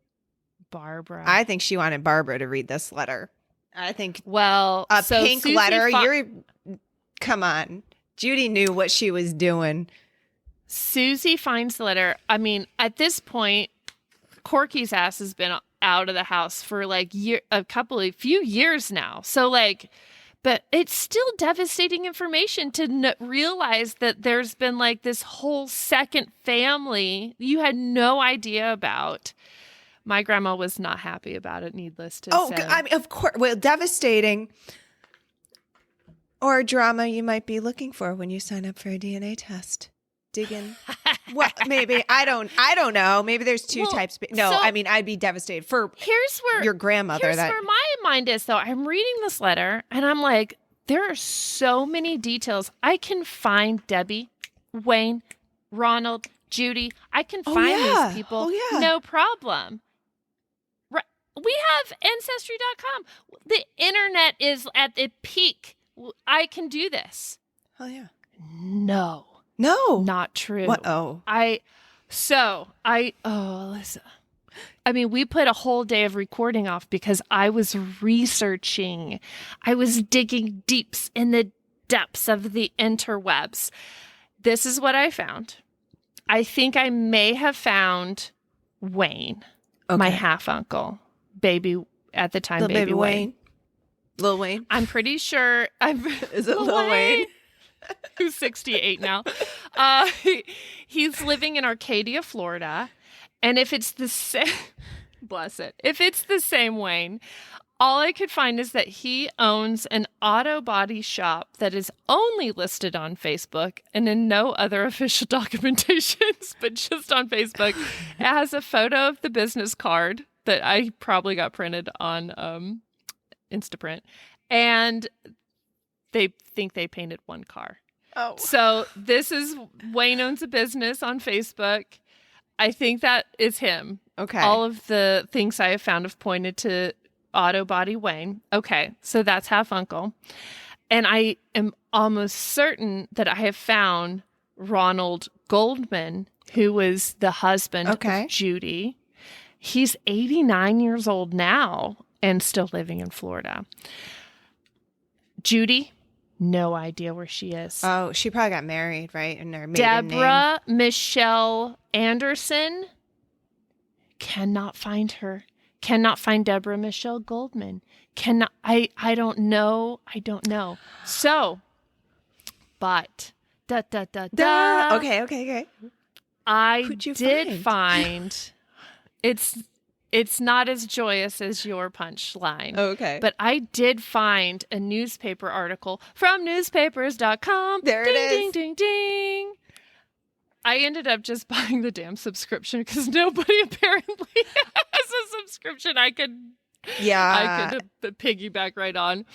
S1: Barbara.
S2: I think she wanted Barbara to read this letter. I think pink
S1: Susie
S2: letter. Come on. Judy knew what she was doing.
S1: Susie finds the letter. I mean, at this point, Corky's ass has been out of the house for few years now. So but it's still devastating information to realize that there's been this whole second family you had no idea about. My grandma was not happy about it, needless to say.
S2: I mean, of course. Well, devastating or drama you might be looking for when you sign up for a DNA test. Dig in. Well, maybe. I don't know. Maybe there's 2 types. No, I mean, I'd be devastated for your grandmother.
S1: Here's where my mind is, though. I'm reading this letter, and I'm like, there are so many details. I can find Debbie, Wayne, Ronald, Judy. I can find these people. No problem. We have Ancestry.com. The internet is at the peak. I can do this.
S2: Oh, yeah.
S1: No. Not true.
S2: What? Oh.
S1: Alyssa. I mean, we put a whole day of recording off because I was researching. I was digging deeps in the depths of the interwebs. This is what I found. I think I may have found Wayne, my half-uncle. Baby at the time, baby Wayne.
S2: Lil Wayne.
S1: I'm pretty sure.
S2: Is it Lil Wayne?
S1: Who's 68 now. He's living in Arcadia, Florida. And if it's the same, bless it. If it's the same Wayne, all I could find is that he owns an auto body shop that is only listed on Facebook and in no other official documentations, but just on Facebook. It has a photo of the business card that I probably got printed on Instaprint. And they think they painted 1 car.
S2: Oh.
S1: So this is Wayne owns a business on Facebook. I think that is him.
S2: Okay.
S1: All of the things I have found have pointed to Auto Body Wayne. Okay. So that's half uncle. And I am almost certain that I have found Ronald Goldman, who was the husband of Judy. He's 89 years old now and still living in Florida. Judy, no idea where she is.
S2: Oh, she probably got married, right? In her maiden
S1: Deborah Michelle Anderson, cannot find her. Cannot find Deborah Michelle Goldman. I don't know. I don't know. So, but
S2: Okay.
S1: I did find it's not as joyous as your punchline.
S2: Okay.
S1: But I did find a newspaper article from newspapers.com.
S2: There it is.
S1: Ding, ding, ding. I ended up just buying the damn subscription because nobody apparently has a subscription I could piggyback right on.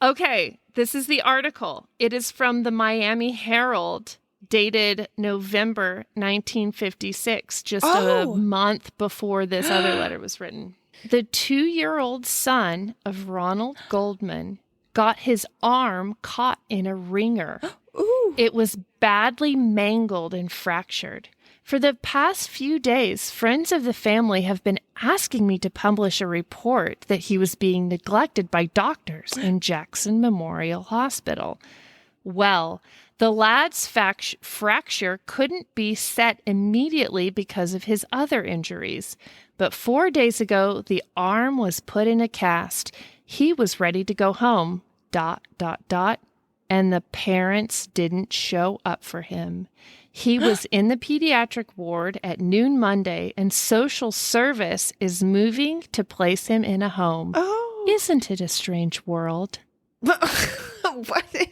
S1: Okay, this is the article. It is from the Miami Herald, dated November 1956, just a month before this other letter was written. The 2-year-old son of Ronald Goldman got his arm caught in a ringer.
S2: Ooh.
S1: It was badly mangled and fractured. For the past few days, friends of the family have been asking me to publish a report that he was being neglected by doctors in Jackson Memorial Hospital. Well, the lad's fracture couldn't be set immediately because of his other injuries. But 4 days ago, the arm was put in a cast. He was ready to go home, ... And the parents didn't show up for him. He was in the pediatric ward at noon Monday, and social service is moving to place him in a home.
S2: Oh.
S1: Isn't it a strange world?
S2: What kind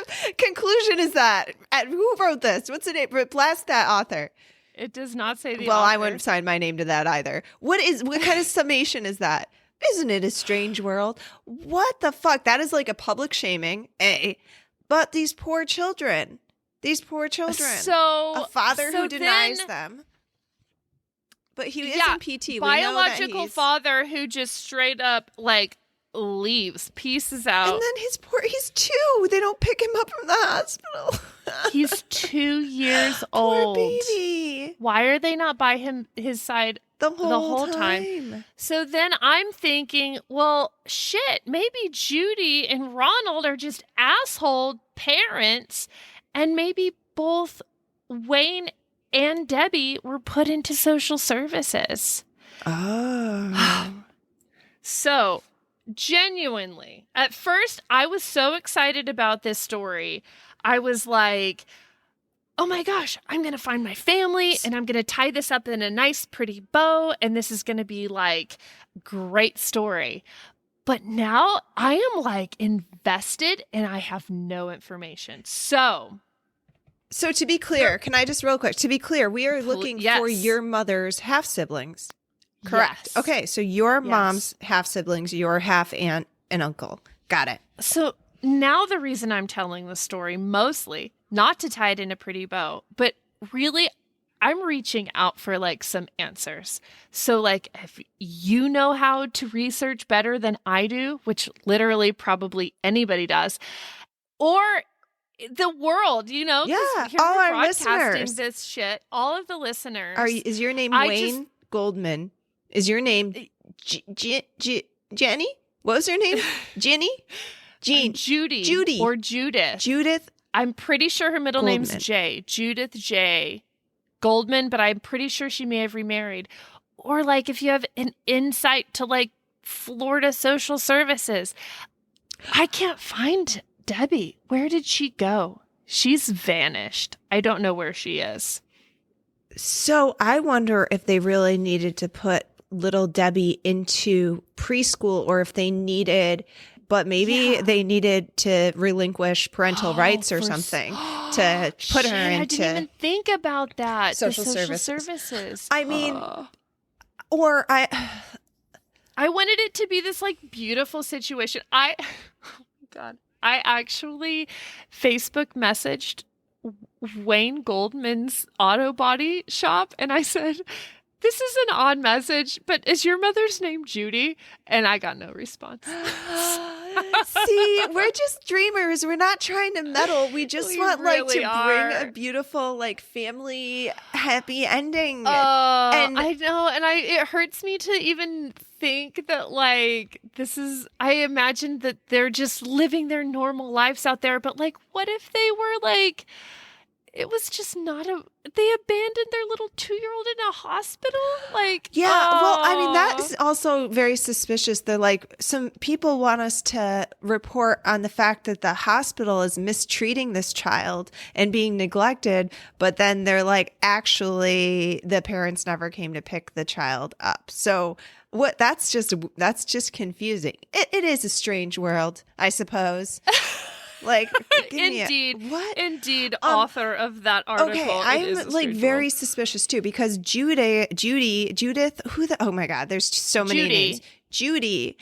S2: of conclusion is that? Who wrote this? What's the name? Blast that author.
S1: It does not say the
S2: Well,
S1: author.
S2: I wouldn't sign my name to that either. What kind of summation is that? Isn't it a strange world? What the fuck? That is like a public shaming. But these poor children.
S1: So
S2: a father who denies them. But he is in PT.
S1: Biological father who just straight up like leaves, pieces out.
S2: And then he's 2. They don't pick him up from the hospital.
S1: He's 2 years old.
S2: Poor baby.
S1: Why are they not by his side the whole time? So then I'm thinking, well, shit, maybe Judy and Ronald are just asshole parents, and maybe both Wayne and Debbie were put into social services.
S2: Oh.
S1: So, genuinely, at first, I was so excited about this story. I was like, oh my gosh, I'm going to find my family and I'm going to tie this up in a nice, pretty bow. And this is going to be like great story. But now I am like invested and I have no information. So
S2: to be clear, can I just real quick, to be clear, we are looking for your mother's half siblings. Correct.
S1: Yes.
S2: Okay. So your mom's half siblings, your half aunt and uncle. Got it.
S1: So now the reason I'm telling the story, mostly not to tie it in a pretty bow, but really I'm reaching out for like some answers. So like if you know how to research better than I do, which literally probably anybody does, or the world, you know,
S2: yeah,
S1: here
S2: all
S1: we're
S2: our
S1: broadcasting
S2: listeners.
S1: This shit, all of the listeners.
S2: Is your name Wayne Goldman? Is your name Jenny? What was her name? Jenny?
S1: Judy. Or Judith.
S2: Judith.
S1: I'm pretty sure her middle
S2: Goldman.
S1: name's J. Judith J. Goldman, but I'm pretty sure she may have remarried. Or like if you have an insight to like Florida social services. I can't find Debbie. Where did she go? She's vanished. I don't know where she is.
S2: So I wonder if they really needed to put little Debbie into preschool or if they needed, but maybe they needed to relinquish parental rights or something to put her into.
S1: I didn't even think about that.
S2: Social
S1: services.
S2: I mean, or I
S1: wanted it to be this like beautiful situation. Oh my God. I actually Facebook messaged Wayne Goldman's auto body shop and I said, this is an odd message, but is your mother's name Judy? And I got no response.
S2: See, we're just dreamers. We're not trying to meddle. We just want
S1: really
S2: to bring a beautiful family happy ending.
S1: Oh,
S2: and
S1: I know, and it hurts me to even think that this is. I imagine that they're just living their normal lives out there, but what if they were it was just not they abandoned their little 2-year-old in a hospital?
S2: Yeah, well, I mean, that's also very suspicious. They're some people want us to report on the fact that the hospital is mistreating this child and being neglected, but then they're actually, the parents never came to pick the child up. So that's just confusing. It is a strange world, I suppose.
S1: Indeed.
S2: What?
S1: Indeed, author of that article.
S2: Okay, I'm very suspicious too, because Judith, oh my God, there's so many names. Judy,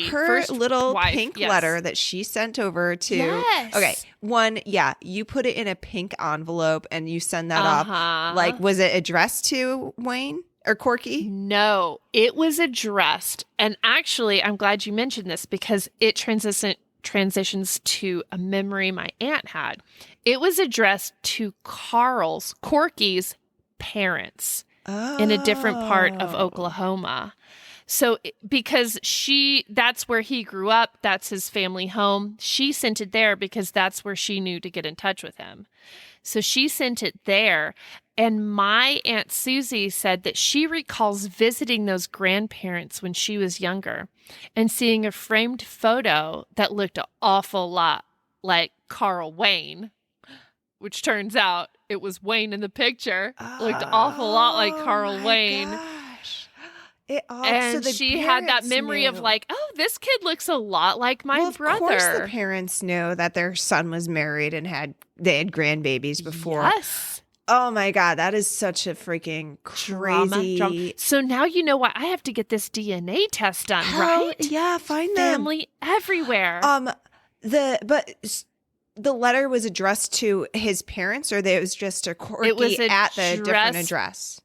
S2: her
S1: first
S2: little
S1: wife,
S2: pink
S1: yes.
S2: letter that she sent over to.
S1: Yes.
S2: Okay, one, yeah, you put it in a pink envelope and you send that off. Was it addressed to Wayne or Corky?
S1: No, it was addressed, and actually, I'm glad you mentioned this because it transitions to a memory my aunt had. It was addressed to Corky's parents in a different part of Oklahoma. So because that's where he grew up, that's his family home. She sent it there because that's where she knew to get in touch with him. So she sent it there. And my Aunt Susie said that she recalls visiting those grandparents when she was younger and seeing a framed photo that looked an awful lot like Carl Wayne, which turns out it was Wayne in the picture. Looked an awful lot like Carl Wayne.
S2: Gosh.
S1: And she had that memory of oh, this kid looks a lot like my brother. Of
S2: course the parents knew that their son was married and they had grandbabies before.
S1: Yes.
S2: Oh my God, that is such a freaking crazy.
S1: Drama. So now you know why I have to get this DNA test done, right?
S2: Yeah, find them.
S1: Family everywhere.
S2: But the letter was addressed to his parents, or it was just a Corky at the different address?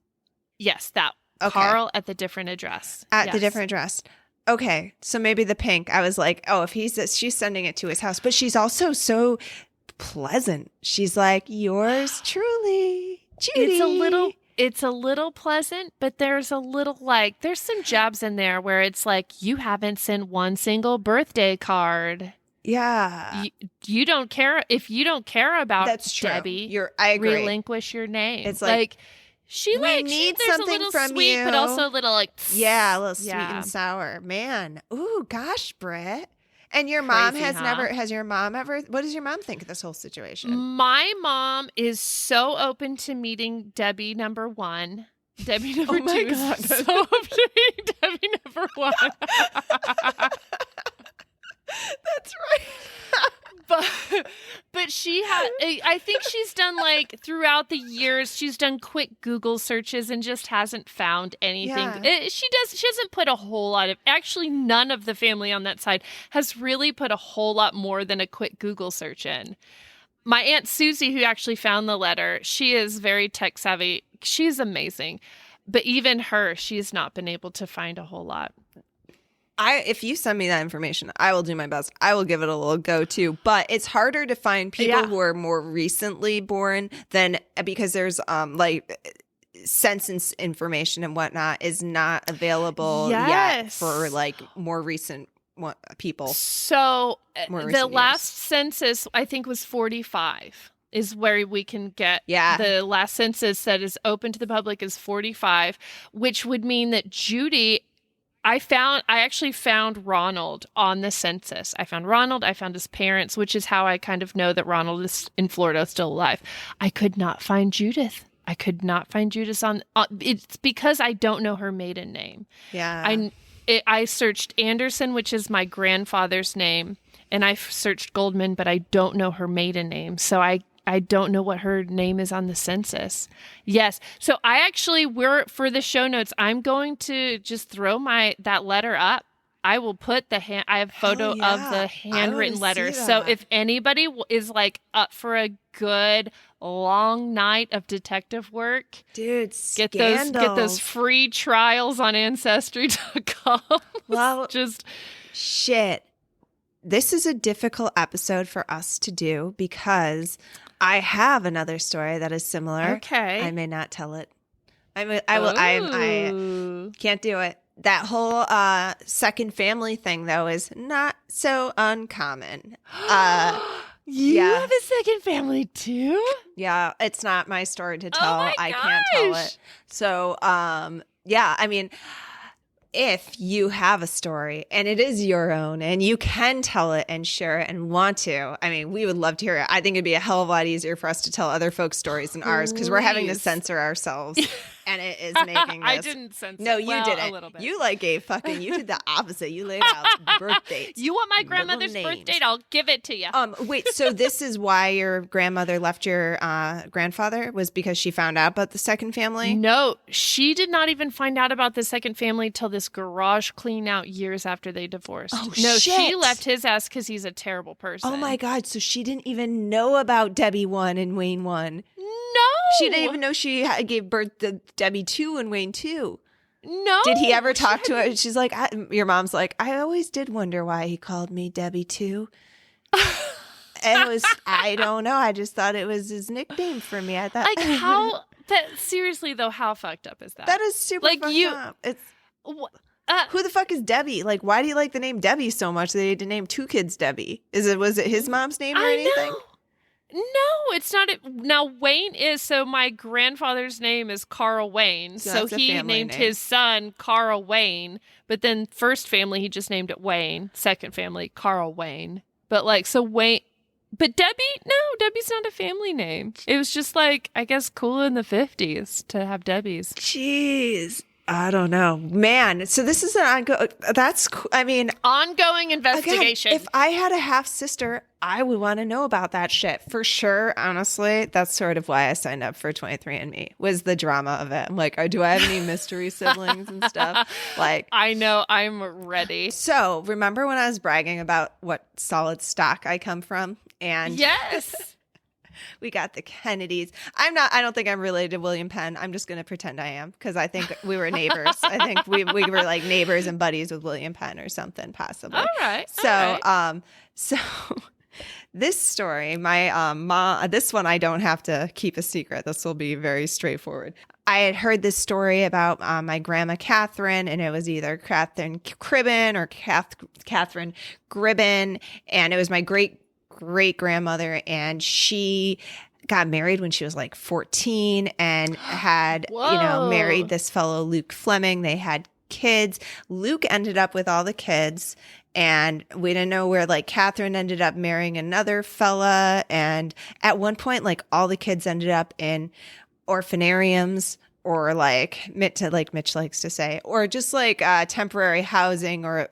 S1: Yes, that. Okay. Carl at the different address.
S2: At the different address. Okay, so maybe the pink. I was like, oh, if she's sending it to his house, but she's also so pleasant. She's like, yours truly, Judy.
S1: It's a little pleasant, but there's a little there's some jabs in there where it's you haven't sent one single birthday card.
S2: Yeah.
S1: You don't care. If you don't care about
S2: That's true.
S1: Debbie,
S2: I agree.
S1: Relinquish your name.
S2: It's
S1: she
S2: need something from
S1: sweet,
S2: you,
S1: but also a little
S2: yeah, a little sweet and sour. Man, ooh, gosh, Britt. And your mom has your mom ever, what does your mom think of this whole situation?
S1: My mom is so open to meeting Debbie number 1. Debbie number 2 is so open to meeting Debbie number 1.
S2: That's right.
S1: But she had, I think she's done throughout the years, she's done quick Google searches and just hasn't found anything. Yeah. She hasn't put a whole lot of, actually none of the family on that side has really put a whole lot more than a quick Google search in. My Aunt Susie, who actually found the letter, she is very tech savvy. She's amazing. But even her, she's not been able to find a whole lot.
S2: If you send me that information, I will do my best. I will give it a little go too. But it's harder to find people who are more recently born because there's census information and whatnot is not available yet for more recent people.
S1: So the last census I think was 45 is where we can get the last census that is open to the public is 45, which would mean that Judy. I actually found Ronald on the census. I found Ronald. I found his parents, which is how I kind of know that Ronald is in Florida, still alive. I could not find Judith. I could not find Judith on. It's because I don't know her maiden name.
S2: Yeah.
S1: I searched Anderson, which is my grandfather's name, and I searched Goldman, but I don't know her maiden name. So I don't know what her name is on the census. Yes. So for the show notes, I'm going to just throw that letter up. I will put I have a photo of the handwritten letter. So if anybody is up for a good long night of detective work,
S2: dude,
S1: get those free trials on Ancestry.com.
S2: Well,
S1: just
S2: shit. this is a difficult episode for us to do because I have another story that is similar.
S1: Okay.
S2: I may not tell it. I can't do it. That whole second family thing, though, is not so uncommon.
S1: You have a second family too?
S2: Yeah, it's not my story to tell.
S1: Oh my
S2: I can't tell it. So, yeah, I mean, if you have a story and it is your own and you can tell it and share it and want to, I mean, we would love to hear it. I think it'd be a hell of a lot easier for us to tell other folks' stories than ours because we're having to censor ourselves. And it is making this.
S1: I didn't censor.
S2: No, you didn't.
S1: A little bit.
S2: You you did the opposite. You laid out birth dates.
S1: You want my grandmother's birth date? I'll give it to you.
S2: Wait, so this is why your grandmother left your grandfather was because she found out about the second family?
S1: No, she did not even find out about the second family till this garage clean out years after they divorced.
S2: Oh,
S1: no,
S2: shit.
S1: She left his ass because he's a terrible person.
S2: Oh my God. So she didn't even know about Debbie 1 and Wayne 1.
S1: No.
S2: She didn't even know she gave birth to Debbie 2 and Wayne 2.
S1: No.
S2: Did he ever talk to her? She's like, your mom's like, I always did wonder why he called me Debbie 2. I don't know. I just thought it was his nickname for me. I thought,
S1: like, how, seriously though, how fucked up is that?
S2: That is super fucked up. It's, who the fuck is Debbie? Like, why do you like the name Debbie so much that he had to name 2 kids Debbie? Was it his mom's name or anything?
S1: Know. No, it's not. Now, Wayne is, so my grandfather's name is Carl Wayne. So he named his son Carl Wayne. But then first family, he just named it Wayne. Second family, Carl Wayne. But like, so Wayne, but Debbie, no, Debbie's not a family name. It was just like, I guess, cool in the 50s to have Debbies.
S2: Jeez. I don't know, man. So this is an ongoing. Ongoing
S1: investigation.
S2: Again, if I had a half sister, I would want to know about that shit for sure. Honestly, that's sort of why I signed up for 23andMe was the drama of it. I'm like, do I have any mystery siblings and stuff? Like,
S1: I know, I'm ready.
S2: So remember when I was bragging about what solid stock I come from? And
S1: yes.
S2: We got the Kennedys. I don't think I'm related to William Penn. I'm just going to pretend I am because I think we were neighbors. I think we were like neighbors and buddies with William Penn or something, possibly.
S1: All right.
S2: So this story, my mom, this one I don't have to keep a secret. This will be very straightforward. I had heard this story about my grandma Catherine, and it was either Catherine Cribben or Catherine Gribben, and it was my great grandmother, and she got married when she was like 14 and had married this fellow Luke Fleming. They had kids. Luke ended up with all the kids, and we didn't know where like Catherine ended up marrying another fella, and at one point like all the kids ended up in orphanariums, or like Mitch likes to say, or just like temporary housing or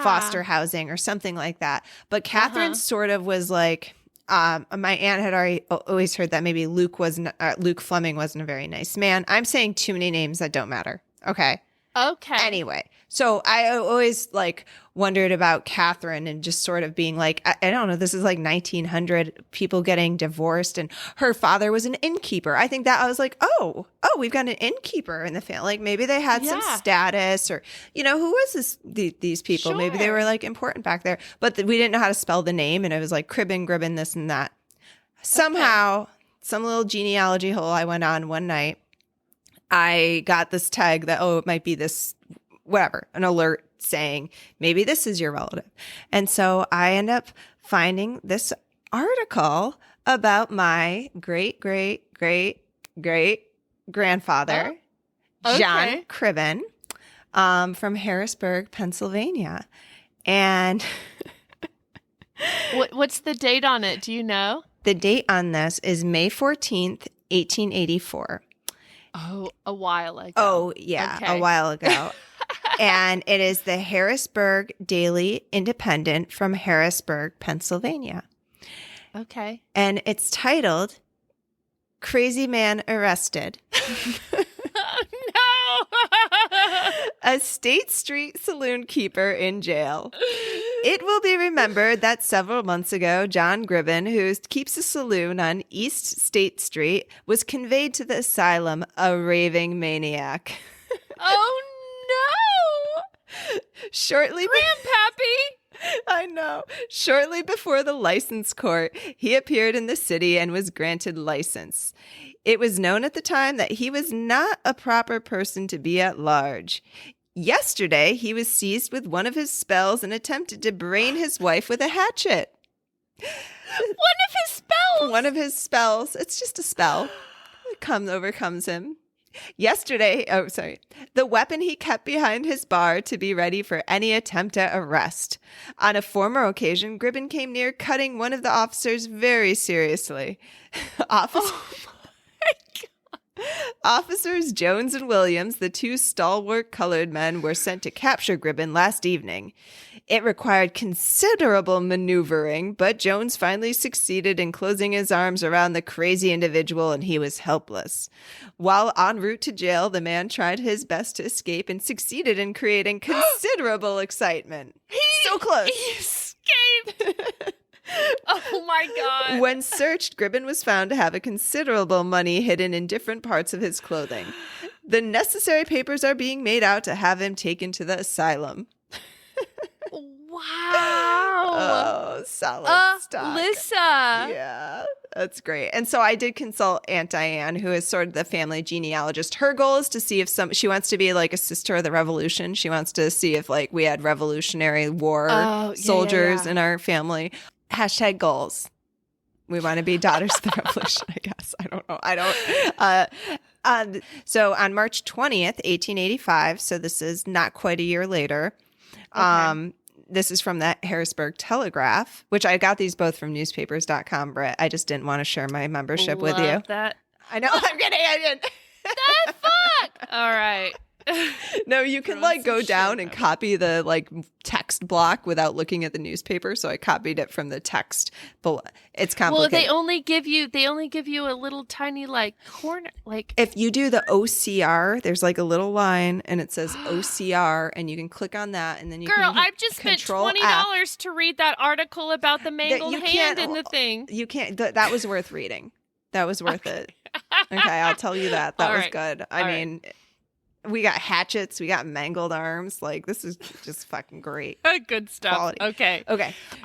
S2: foster housing or something like that. But Catherine sort of was like, my aunt had always heard that maybe Luke Fleming wasn't a very nice man. I'm saying too many names that don't matter. Okay. Anyway, so I always like wondered about Catherine and just sort of being like, I don't know, this is like 1900, people getting divorced, and her father was an innkeeper. I think that I was like, oh, we've got an innkeeper in the family. Like maybe they had some status, or who was these people? Sure. Maybe they were like important back there, but we didn't know how to spell the name, and it was like Cribben, Gribben, this and that. Somehow, some little genealogy hole I went on one night, I got this tag that, it might be this, whatever, an alert saying, maybe this is your relative. And so I end up finding this article about my great grandfather, John Cribben, from Harrisburg, Pennsylvania. And
S1: what's the date on it? Do you know?
S2: The date on this is May 14th, 1884.
S1: Oh, a while ago.
S2: Oh, yeah, a while ago. And it is the Harrisburg Daily Independent from Harrisburg, Pennsylvania.
S1: Okay.
S2: And it's titled, Crazy Man Arrested.
S1: No!
S2: A State Street saloon keeper in jail. It will be remembered that several months ago, John Gribben, who keeps a saloon on East State Street, was conveyed to the asylum a raving maniac.
S1: Oh, no!
S2: Shortly,
S1: Grandpappy!
S2: I know. Shortly before the license court, he appeared in the city and was granted license. It was known at the time that he was not a proper person to be at large. Yesterday, he was seized with one of his spells and attempted to brain his wife with a hatchet.
S1: One of his spells?
S2: One of his spells. It's just a spell. It overcomes him. Yesterday, the weapon he kept behind his bar to be ready for any attempt at arrest. On a former occasion, Gribben came near cutting one of the officers very seriously. Officers Jones and Williams, the two stalwart colored men, were sent to capture Gribben last evening. It required considerable maneuvering, but Jones finally succeeded in closing his arms around the crazy individual, and he was helpless. While en route to jail, the man tried his best to escape and succeeded in creating considerable excitement. So close.
S1: He escaped. Oh my God.
S2: When searched, Gribben was found to have a considerable money hidden in different parts of his clothing. The necessary papers are being made out to have him taken to the asylum.
S1: Wow.
S2: Oh, solid stock.
S1: Alissa.
S2: Yeah, that's great. And so I did consult Aunt Diane, who is sort of the family genealogist. Her goal is to see if she wants to be like a sister of the revolution. She wants to see if like we had Revolutionary War soldiers in our family. Hashtag goals. We want to be daughters of the revolution, I guess. I don't know. So on March 20th, 1885, so this is not quite a year later, this is from that Harrisburg Telegraph, which I got these both from newspapers.com, Britt. I just didn't want to share my membership with you.
S1: That.
S2: I know. I'm kidding. I didn't.
S1: The fuck? All right.
S2: No, you can like go down and copy the like text block without looking at the newspaper. So I copied it from the text. But it's complicated.
S1: Well, they only give you a little tiny like corner, like
S2: if you do the OCR, there's like a little line and it says OCR, and you can click on that, and then you
S1: Girl,
S2: can
S1: I've just spent $20 to read that article about the mangled hand in the thing.
S2: You can't. That was worth reading. That was worth it. Okay, I'll tell you that. That was good. I mean. We got hatchets. We got mangled arms. Like, this is just fucking great.
S1: Good stuff.
S2: Quality.
S1: Okay.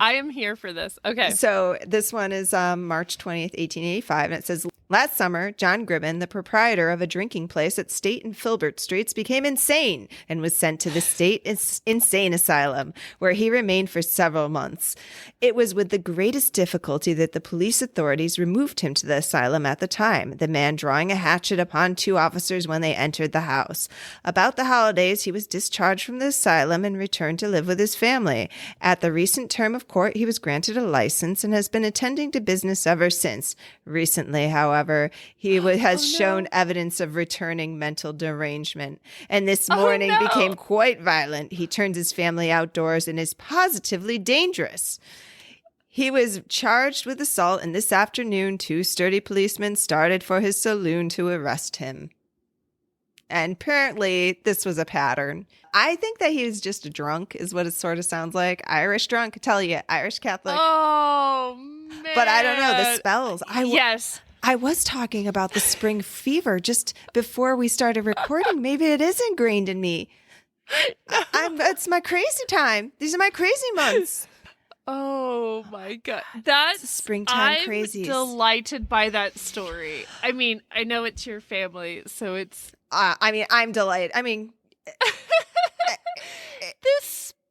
S1: I am here for this. Okay.
S2: So this one is March 20th, 1885. And it says, last summer, John Gribben, the proprietor of a drinking place at State and Filbert Streets, became insane and was sent to the State Insane Asylum, where he remained for several months. It was with the greatest difficulty that the police authorities removed him to the asylum at the time, the man drawing a hatchet upon two officers when they entered the house. About the holidays, he was discharged from the asylum and returned to live with his family. At the recent term of court, he was granted a license and has been attending to business ever since. Recently, however, he has shown evidence of returning mental derangement, and this morning became quite violent. He turns his family outdoors and is positively dangerous. He was charged with assault, and this afternoon, two sturdy policemen started for his saloon to arrest him. And apparently this was a pattern. I think that he was just a drunk is what it sort of sounds like. Irish drunk, I tell you, Irish Catholic.
S1: Oh, man.
S2: But I don't know, the spells.
S1: Yes.
S2: I was talking about the spring fever just before we started recording. Maybe it is ingrained in me. It's my crazy time. These are my crazy months.
S1: Oh my God. That's
S2: springtime crazies.
S1: I'm delighted by that story. I mean, I know it's your family, so it's
S2: I'm delighted. I mean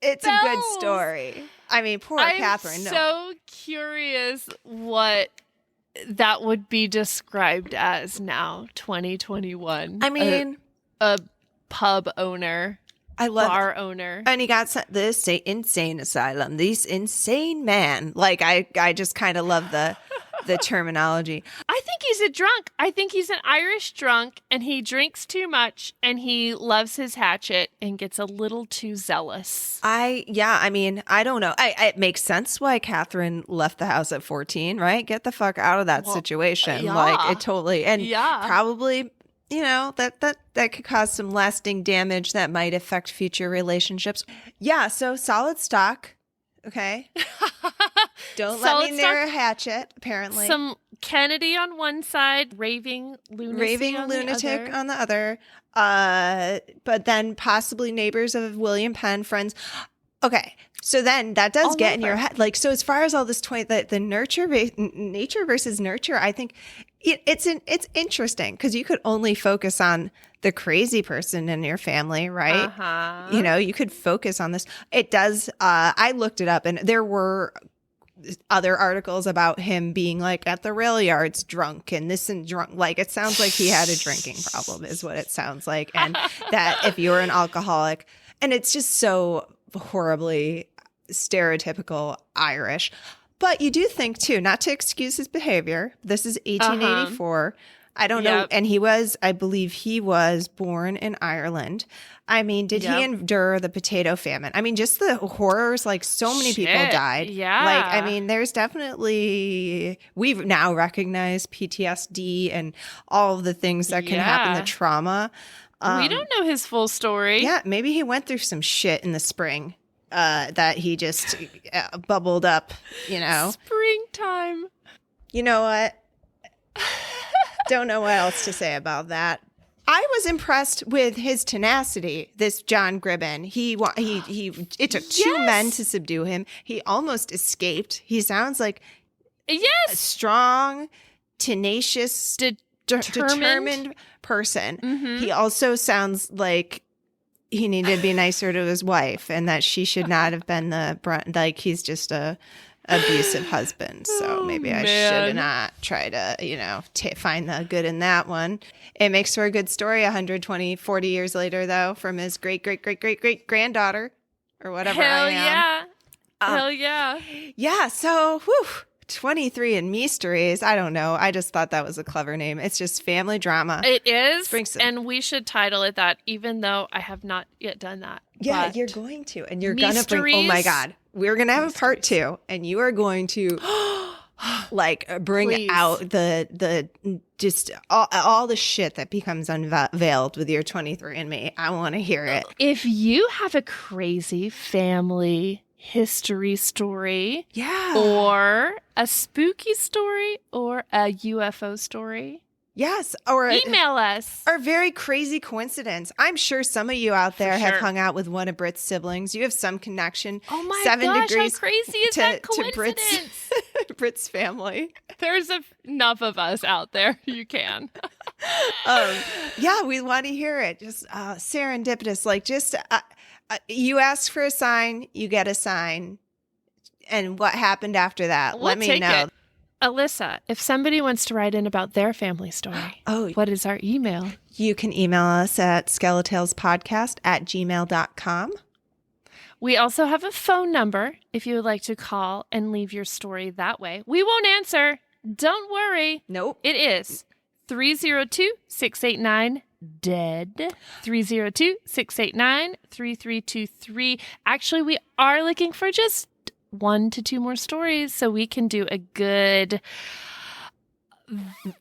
S2: it's a good story. I mean, poor Catherine.
S1: I'm so curious what that would be described as now, 2021.
S2: I mean,
S1: a pub owner.
S2: I love
S1: bar owner.
S2: And he got the insane asylum. This insane man. Like, I just kind of love the terminology.
S1: I think he's a drunk. I think he's an Irish drunk, and he drinks too much, and he loves his hatchet and gets a little too zealous.
S2: I mean, I don't know. It makes sense why Catherine left the house at 14, right? Get the fuck out of that situation.
S1: Yeah.
S2: Like, it totally, and probably... You know, that could cause some lasting damage that might affect future relationships. Yeah, so solid stock. Okay. Don't let me near a hatchet, apparently.
S1: Some Kennedy on one side, raving lunatic
S2: on the other. But then possibly neighbors of William Penn, friends. Okay. So then that does
S1: All
S2: get in your
S1: over.
S2: head. Like, so as far as all this the nature versus nurture, I think it's interesting because you could only focus on the crazy person in your family, right?
S1: Uh-huh.
S2: You know, you could focus on this. It does. I looked it up and there were other articles about him being like at the rail yards drunk and this and drunk. Like, it sounds like he had a drinking problem is what it sounds like. And that if you're an alcoholic, and it's just so horribly stereotypical Irish. But you do think too, not to excuse his behavior. This is 1884. I don't know. And I believe he was born in Ireland. I mean, did he endure the potato famine? I mean, just the horrors, like so many people died.
S1: Yeah.
S2: Like, I mean, there's definitely, we've now recognized PTSD and all of the things that can happen, the trauma.
S1: We don't know his full story.
S2: Yeah, maybe he went through some shit in the spring that he just bubbled up, you know.
S1: Springtime.
S2: You know what? Don't know what else to say about that. I was impressed with his tenacity, this John Gribben. It took two men to subdue him. He almost escaped. He sounds like a strong, tenacious, determined person.
S1: Mm-hmm.
S2: He also sounds like he needed to be nicer to his wife and that she should not have been the brunt. Like, he's just a abusive husband. So maybe I should not try to, you know, find the good in that one. It makes for a good story 40 years later, though, from his great granddaughter or whatever I am.
S1: Hell yeah.
S2: Yeah. So, 23andMysteries. I don't know. I just thought that was a clever name. It's just family drama.
S1: It is. And we should title it that, even though I have not yet done that.
S2: Yeah,
S1: but
S2: you're going to. And you're going to bring, oh my God, we're going to have a part 2. And you are going to like bring out the just all the shit that becomes unveiled with your 23andMe. I want to hear it.
S1: If you have a crazy family history story, or a spooky story, or a UFO story,
S2: or
S1: email us.
S2: Or very crazy coincidence. I'm sure some of you out there have hung out with one of Britt's siblings. You have some connection.
S1: Oh my
S2: 7
S1: gosh,
S2: degrees
S1: how crazy is that coincidence?
S2: To Britt's family.
S1: There's enough of us out there. You can.
S2: We want to hear it. Just serendipitous. Like, just you ask for a sign, you get a sign. And what happened after that? Let me know.
S1: Alissa, if somebody wants to write in about their family story, what is our email?
S2: You can email us at SkeleTalesPodcast@gmail.com.
S1: We also have a phone number if you would like to call and leave your story that way. We won't answer. Don't worry.
S2: Nope.
S1: It is 302-689-DEAD. 302-689-3323. Actually, we are looking for just 1 to 2 more stories so we can do a good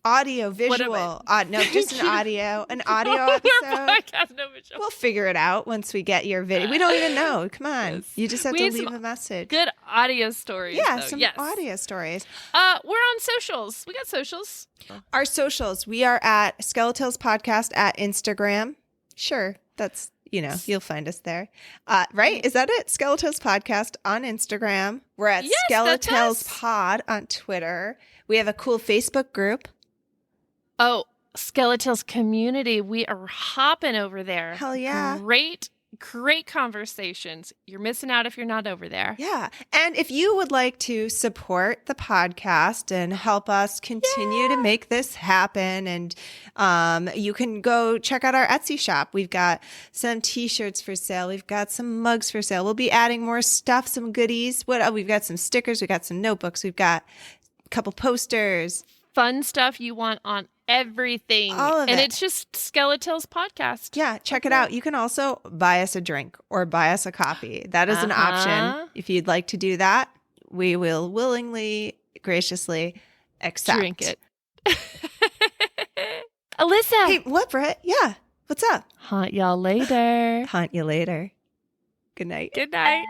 S2: audio visual. No, just an audio episode.
S1: Podcast, no visual.
S2: We'll figure it out once we get your video. We don't even know. Come on. You just have to leave a message.
S1: Good audio stories.
S2: Yeah, audio stories.
S1: We're on socials. We got socials.
S2: Our socials. We are at SkeleTales Podcast at Instagram. Sure. That's, you'll find us there. Right? Is that it? SkeleTales Podcast on Instagram. We're at SkeleTales Pod on Twitter. We have a cool Facebook group.
S1: Oh, SkeleTales community. We are hopping over there.
S2: Hell yeah.
S1: Great conversations. You're missing out if you're not over there.
S2: Yeah. And if you would like to support the podcast and help us continue to make this happen, and you can go check out our Etsy shop. We've got some t-shirts for sale. We've got some mugs for sale. We'll be adding more stuff, some goodies. We've got some stickers. We've got some notebooks. We've got a couple posters.
S1: Fun stuff you want on everything.
S2: All of it.
S1: And it's just SkeleTales Podcast.
S2: Yeah, check it out. You can also buy us a drink or buy us a coffee. That is an option. If you'd like to do that, we will willingly, graciously accept.
S1: Drink it. Alissa.
S2: Hey, what, Britt? Yeah. What's up?
S1: Hunt y'all later.
S2: Hunt you later. Good night.
S1: Good night.